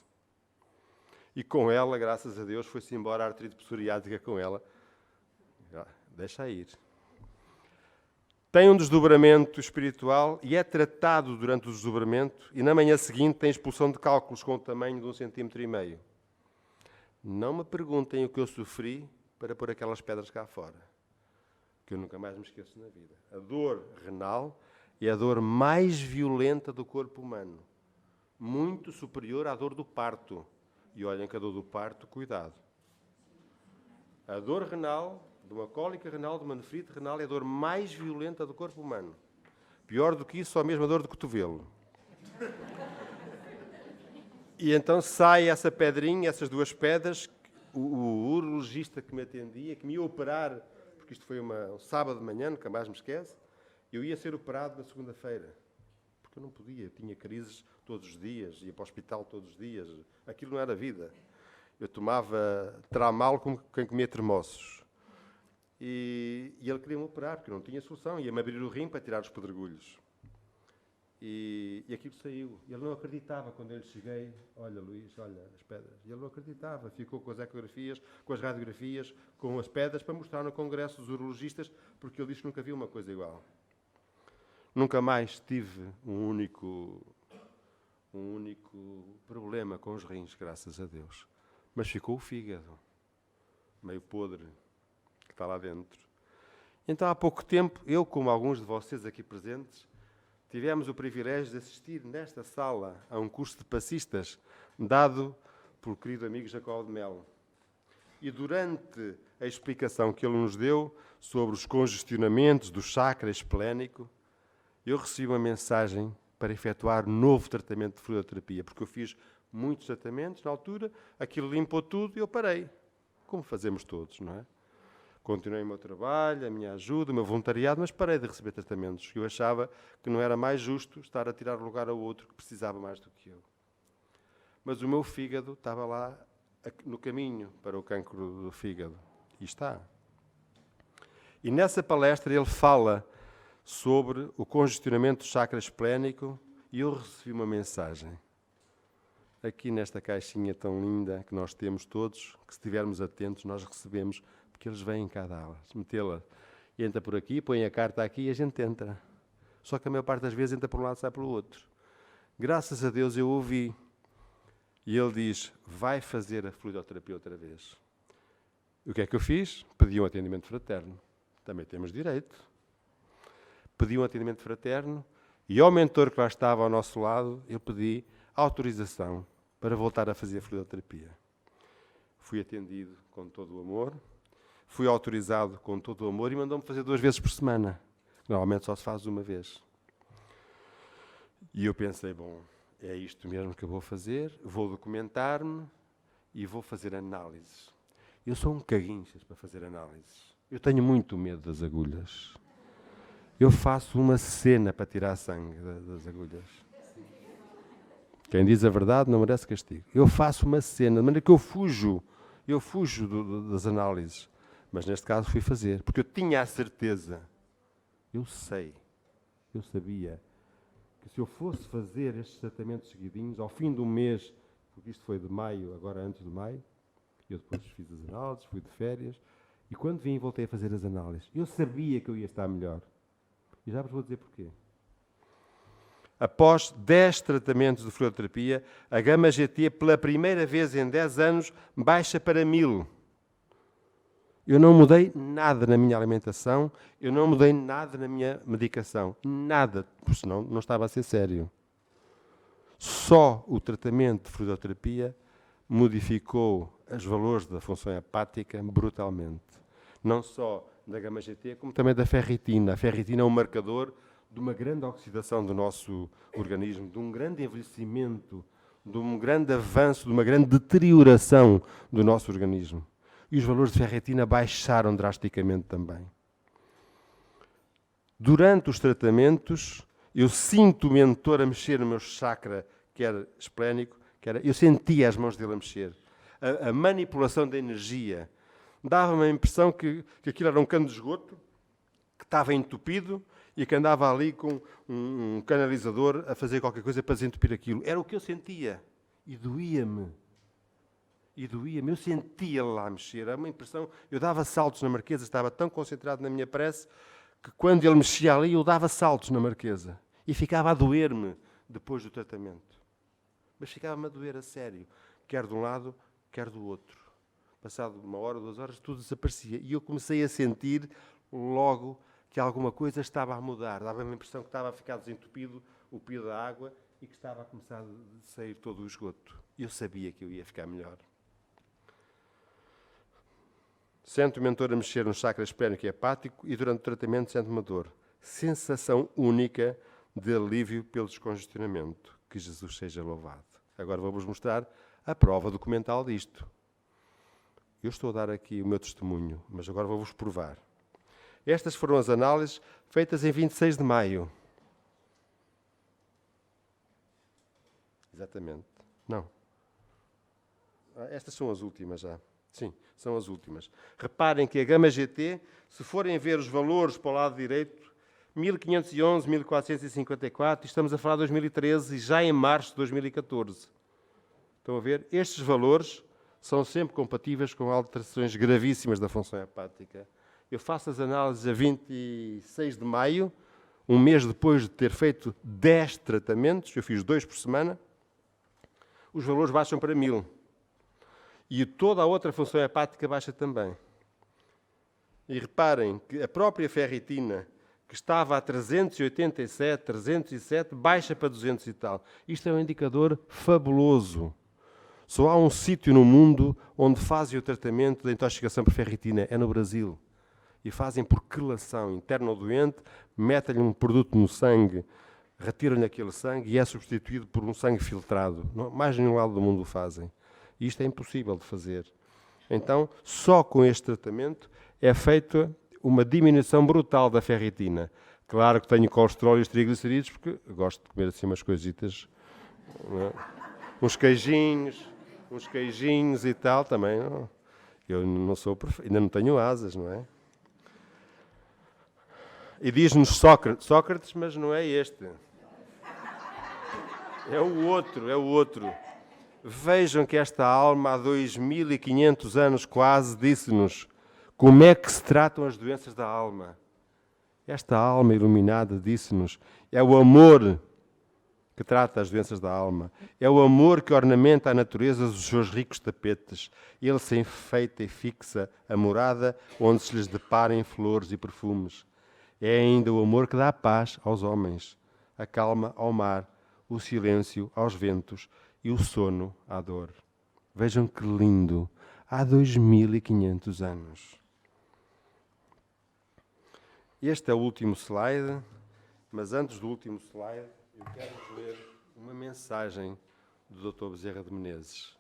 E com ela, graças a Deus, foi-se embora a artrite psoriásica com ela. Deixa ir. Tem um desdobramento espiritual e é tratado durante o desdobramento e na manhã seguinte tem expulsão de cálculos com o tamanho de 1,5 cm. Não me perguntem o que eu sofri para pôr aquelas pedras cá fora, que eu nunca mais me esqueço na vida. A dor renal é a dor mais violenta do corpo humano, muito superior à dor do parto. E olhem que a dor do parto, cuidado. A dor renal, de uma cólica renal, de uma nefrite renal, é a dor mais violenta do corpo humano. Pior do que isso, só mesmo a dor de cotovelo. E então sai essa pedrinha, essas 2 pedras, o urologista que me atendia, que me ia operar, porque isto foi um sábado de manhã, nunca mais me esquece, eu ia ser operado na segunda-feira. Porque eu não podia, eu tinha crises todos os dias, ia para o hospital todos os dias. Aquilo não era vida. Eu tomava Tramal como quem comia termossos. E ele queria-me operar, porque eu não tinha solução. Ia-me abrir o rim para tirar os pedregulhos. E aquilo saiu. Ele não acreditava quando eu lhe cheguei. Olha, Luís, olha as pedras. E ele não acreditava. Ficou com as ecografias, com as radiografias, com as pedras para mostrar no congresso dos urologistas, porque ele disse que nunca viu uma coisa igual. Nunca mais tive um único problema com os rins, graças a Deus. Mas ficou o fígado, meio podre, que está lá dentro. Então, há pouco tempo, eu, como alguns de vocês aqui presentes, tivemos o privilégio de assistir nesta sala a um curso de passistas dado pelo querido amigo Jacó de Melo. E durante a explicação que ele nos deu sobre os congestionamentos do chakra esplénico, eu recebi uma mensagem para efetuar novo tratamento de fluidoterapia, porque eu fiz muitos tratamentos na altura, aquilo limpou tudo e eu parei, como fazemos todos, não é? Continuei o meu trabalho, a minha ajuda, o meu voluntariado, mas parei de receber tratamentos. Eu achava que não era mais justo estar a tirar lugar ao outro que precisava mais do que eu. Mas o meu fígado estava lá no caminho para o cancro do fígado. E está. E nessa palestra ele fala sobre o congestionamento do chakra esplénico e eu recebi uma mensagem. Aqui nesta caixinha tão linda que nós temos todos, que se estivermos atentos nós recebemos, porque eles vêm cá dá-las, metê-la. E entra por aqui, põe a carta aqui e a gente entra. Só que a maior parte das vezes entra por um lado e sai pelo outro. Graças a Deus eu ouvi. E ele diz, vai fazer a fluidoterapia outra vez. E o que é que eu fiz? Pedi um atendimento fraterno. Também temos direito. Pedi um atendimento fraterno e ao mentor que lá estava ao nosso lado, eu pedi autorização para voltar a fazer a fluidoterapia. Fui atendido com todo o amor, fui autorizado com todo o amor e mandou-me fazer 2 vezes por semana. Normalmente só se faz uma vez. E eu pensei, bom, é isto mesmo que eu vou fazer, vou documentar-me e vou fazer análises. Eu sou um caguinchas para fazer análises. Eu tenho muito medo das agulhas. Eu faço uma cena para tirar sangue das agulhas. Quem diz a verdade não merece castigo. Eu faço uma cena, de maneira que eu fujo das análises. Mas neste caso fui fazer, porque eu tinha a certeza, eu sabia, que se eu fosse fazer estes tratamentos seguidinhos, ao fim do mês, porque isto foi de maio, agora antes de maio, eu depois fiz as análises, fui de férias, e quando vim voltei a fazer as análises, eu sabia que eu ia estar melhor. E já vos vou dizer porquê. após 10 tratamentos de fluidoterapia, a gama-GT, pela primeira vez em 10 anos, baixa para 1000. Eu não mudei nada na minha alimentação, eu não mudei nada na minha medicação. Nada, porque senão não estava a ser sério. Só o tratamento de fluidoterapia modificou os valores da função hepática brutalmente. Não só da gama-GT, como também da ferritina. A ferritina é um marcador de uma grande oxidação do nosso organismo, de um grande envelhecimento, de um grande avanço, de uma grande deterioração do nosso organismo. E os valores de ferritina baixaram drasticamente também. Durante os tratamentos, eu sinto o mentor a mexer no meu chakra, que era esplénico, eu sentia as mãos dele a mexer. A manipulação da energia. Dava-me a impressão que aquilo era um cano de esgoto, que estava entupido e que andava ali com um canalizador a fazer qualquer coisa para desentupir aquilo. Era o que eu sentia. E doía-me. Eu sentia lá a mexer. Era uma impressão. Eu dava saltos na Marquesa, estava tão concentrado na minha prece que quando ele mexia ali, eu dava saltos na Marquesa. E ficava a doer-me depois do tratamento. Mas ficava-me a doer a sério. Quer de um lado, quer do outro. Passado 1 hora, 2 horas, tudo desaparecia. E eu comecei a sentir logo que alguma coisa estava a mudar. Dava-me a impressão que estava a ficar desentupido o pio da água e que estava a começar a sair todo o esgoto. Eu sabia que eu ia ficar melhor. Sente o mentor a mexer no chakra esplénico e hepático e durante o tratamento sente uma dor. Sensação única de alívio pelo descongestionamento. Que Jesus seja louvado. Agora vou-vos mostrar a prova documental disto. Eu estou a dar aqui o meu testemunho, mas agora vou-vos provar. Estas foram as análises feitas em 26 de maio. Exatamente. Não. Estas são as últimas já. Sim, são as últimas. Reparem que a gama-GT, se forem ver os valores para o lado direito, 1511, 1454, estamos a falar de 2013 e já em março de 2014. Estão a ver? Estes valores são sempre compatíveis com alterações gravíssimas da função hepática. Eu faço as análises a 26 de maio, um mês depois de ter feito 10 tratamentos, eu fiz 2 por semana, os valores baixam para 1000. E toda a outra função hepática baixa também. E reparem que a própria ferritina, que estava a 387, 307, baixa para 200 e tal. Isto é um indicador fabuloso. Só há um sítio no mundo onde fazem o tratamento da intoxicação por ferritina, é no Brasil. E fazem por quelação interna ao doente, metem-lhe um produto no sangue, retiram-lhe aquele sangue e é substituído por um sangue filtrado. Mais nenhum lado do mundo o fazem. E isto é impossível de fazer. Então, só com este tratamento é feita uma diminuição brutal da ferritina. Claro que tenho colesterol e os triglicerídeos, porque gosto de comer assim umas coisitas, não é? Uns queijinhos e tal também. Não. Eu não sou perfeito, ainda não tenho asas, não é? E diz-nos Sócrates, mas não é este. É o outro. Vejam que esta alma há 2500 anos quase disse-nos como é que se tratam as doenças da alma. Esta alma iluminada disse-nos, é o amor que trata as doenças da alma. É o amor que ornamenta a natureza dos seus ricos tapetes. Ele se enfeita e fixa a morada onde se lhes deparem flores e perfumes. É ainda o amor que dá paz aos homens, a calma ao mar, o silêncio aos ventos e o sono à dor. Vejam que lindo! Há 2500 anos. Este é o último slide, mas antes do último slide, eu quero ler uma mensagem do Dr. Bezerra de Menezes.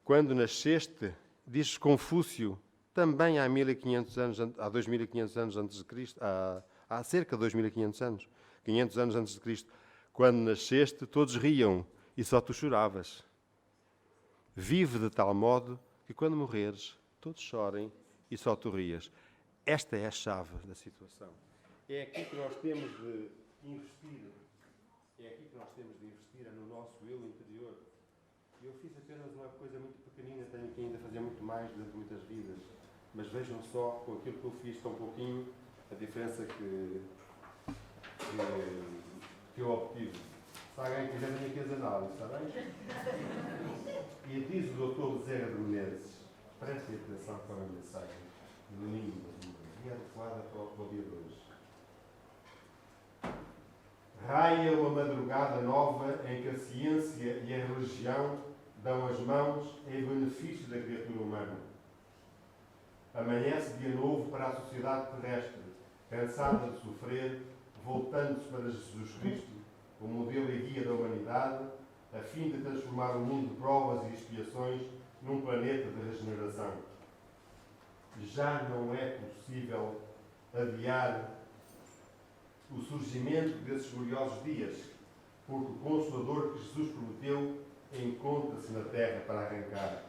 Quando nasceste, diz Confúcio, também há 1500 anos, há 2500 anos antes de Cristo, há cerca de 2500 anos, 500 anos antes de Cristo, quando nasceste, todos riam e só tu choravas. Vive de tal modo que quando morreres, todos chorem e só tu rias. Esta é a chave da situação. É aqui que nós temos de investir. É no nosso eu interior. Eu fiz apenas uma coisa muito pequenina, tenho que ainda fazer muito mais durante muitas vidas. Mas vejam só, com aquilo que eu fiz tão pouquinho, a diferença que eu obtive. Se alguém quiser, venha aqui as análises, está bem? E diz o Dr. Bezerra de Menezes, prestem atenção para a mensagem linda e adequada para o dia de hoje. Raia uma madrugada nova em que a ciência e a religião dão as mãos em benefício da criatura humana. Amanhece dia novo para a sociedade terrestre, cansada de sofrer, voltando-se para Jesus Cristo, o modelo e guia da humanidade, a fim de transformar o mundo de provas e expiações num planeta de regeneração. Já não é possível adiar o surgimento desses gloriosos dias, porque o Consolador que Jesus prometeu encontra-se na terra para arrancar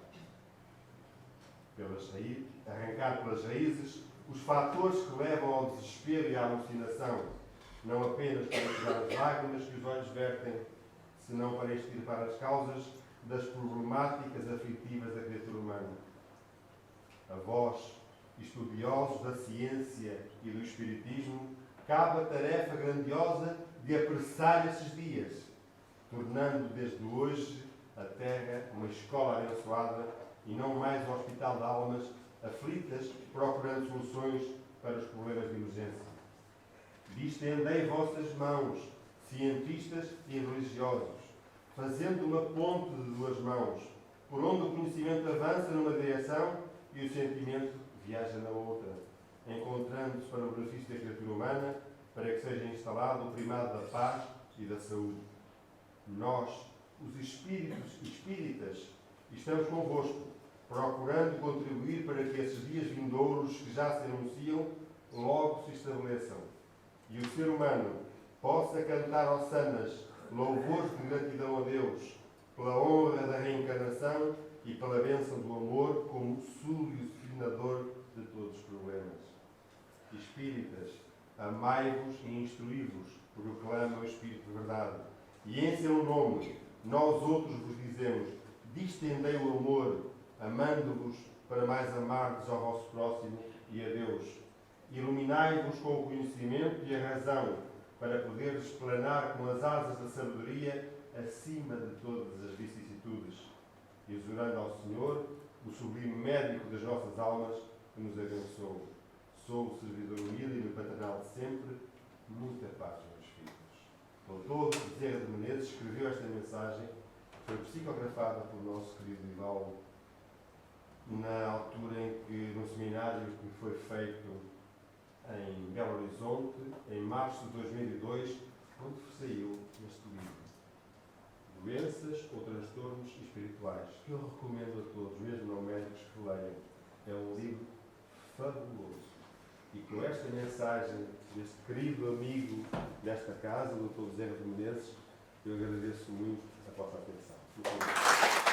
pelas raízes os fatores que levam ao desespero e à alucinação, não apenas para tirar as lágrimas que os olhos vertem, senão para extirpar as causas das problemáticas aflitivas da criatura humana. A vós, estudiosos da ciência e do espiritismo, cabe a tarefa grandiosa de apressar esses dias, tornando desde hoje a Terra uma escola abençoada e não mais um hospital de almas aflitas procurando soluções para os problemas de emergência. Distendei vossas mãos, cientistas e religiosos, fazendo uma ponte de duas mãos, por onde o conhecimento avança numa direção e o sentimento viaja na outra, encontrando-se para o benefício da criatura humana, para que seja instalado o primado da paz e da saúde. Nós, os espíritas, estamos convosco, procurando contribuir para que esses dias vindouros que já se anunciam logo se estabeleçam e o ser humano possa cantar hossanas, louvores de gratidão a Deus, pela honra da reencarnação e pela bênção do amor como solucionador de todos os problemas. Espíritas, amai-vos e instruí-vos, proclama o Espírito de verdade. E em seu nome, nós outros vos dizemos, distendei o amor, amando-vos para mais amardes ao vosso próximo e a Deus. Iluminai-vos com o conhecimento e a razão, para poderes planar com as asas da sabedoria acima de todas as vicissitudes, exorando ao Senhor, o sublime médico das nossas almas, que nos abençoou. Sou o servidor humilde e paternal de sempre. Muita paz, meus filhos. Dr. Bezerra de Menezes escreveu esta mensagem, foi psicografada pelo nosso querido Divaldo, na altura em que, no seminário que foi feito em Belo Horizonte, em março de 2002, onde saiu este livro. Doenças ou transtornos espirituais, que eu recomendo a todos, mesmo não médicos, que leiam. É um livro fabuloso. E com esta mensagem deste querido amigo desta casa, o Dr. Bezerra de Menezes, eu agradeço muito a vossa atenção. Muito obrigado.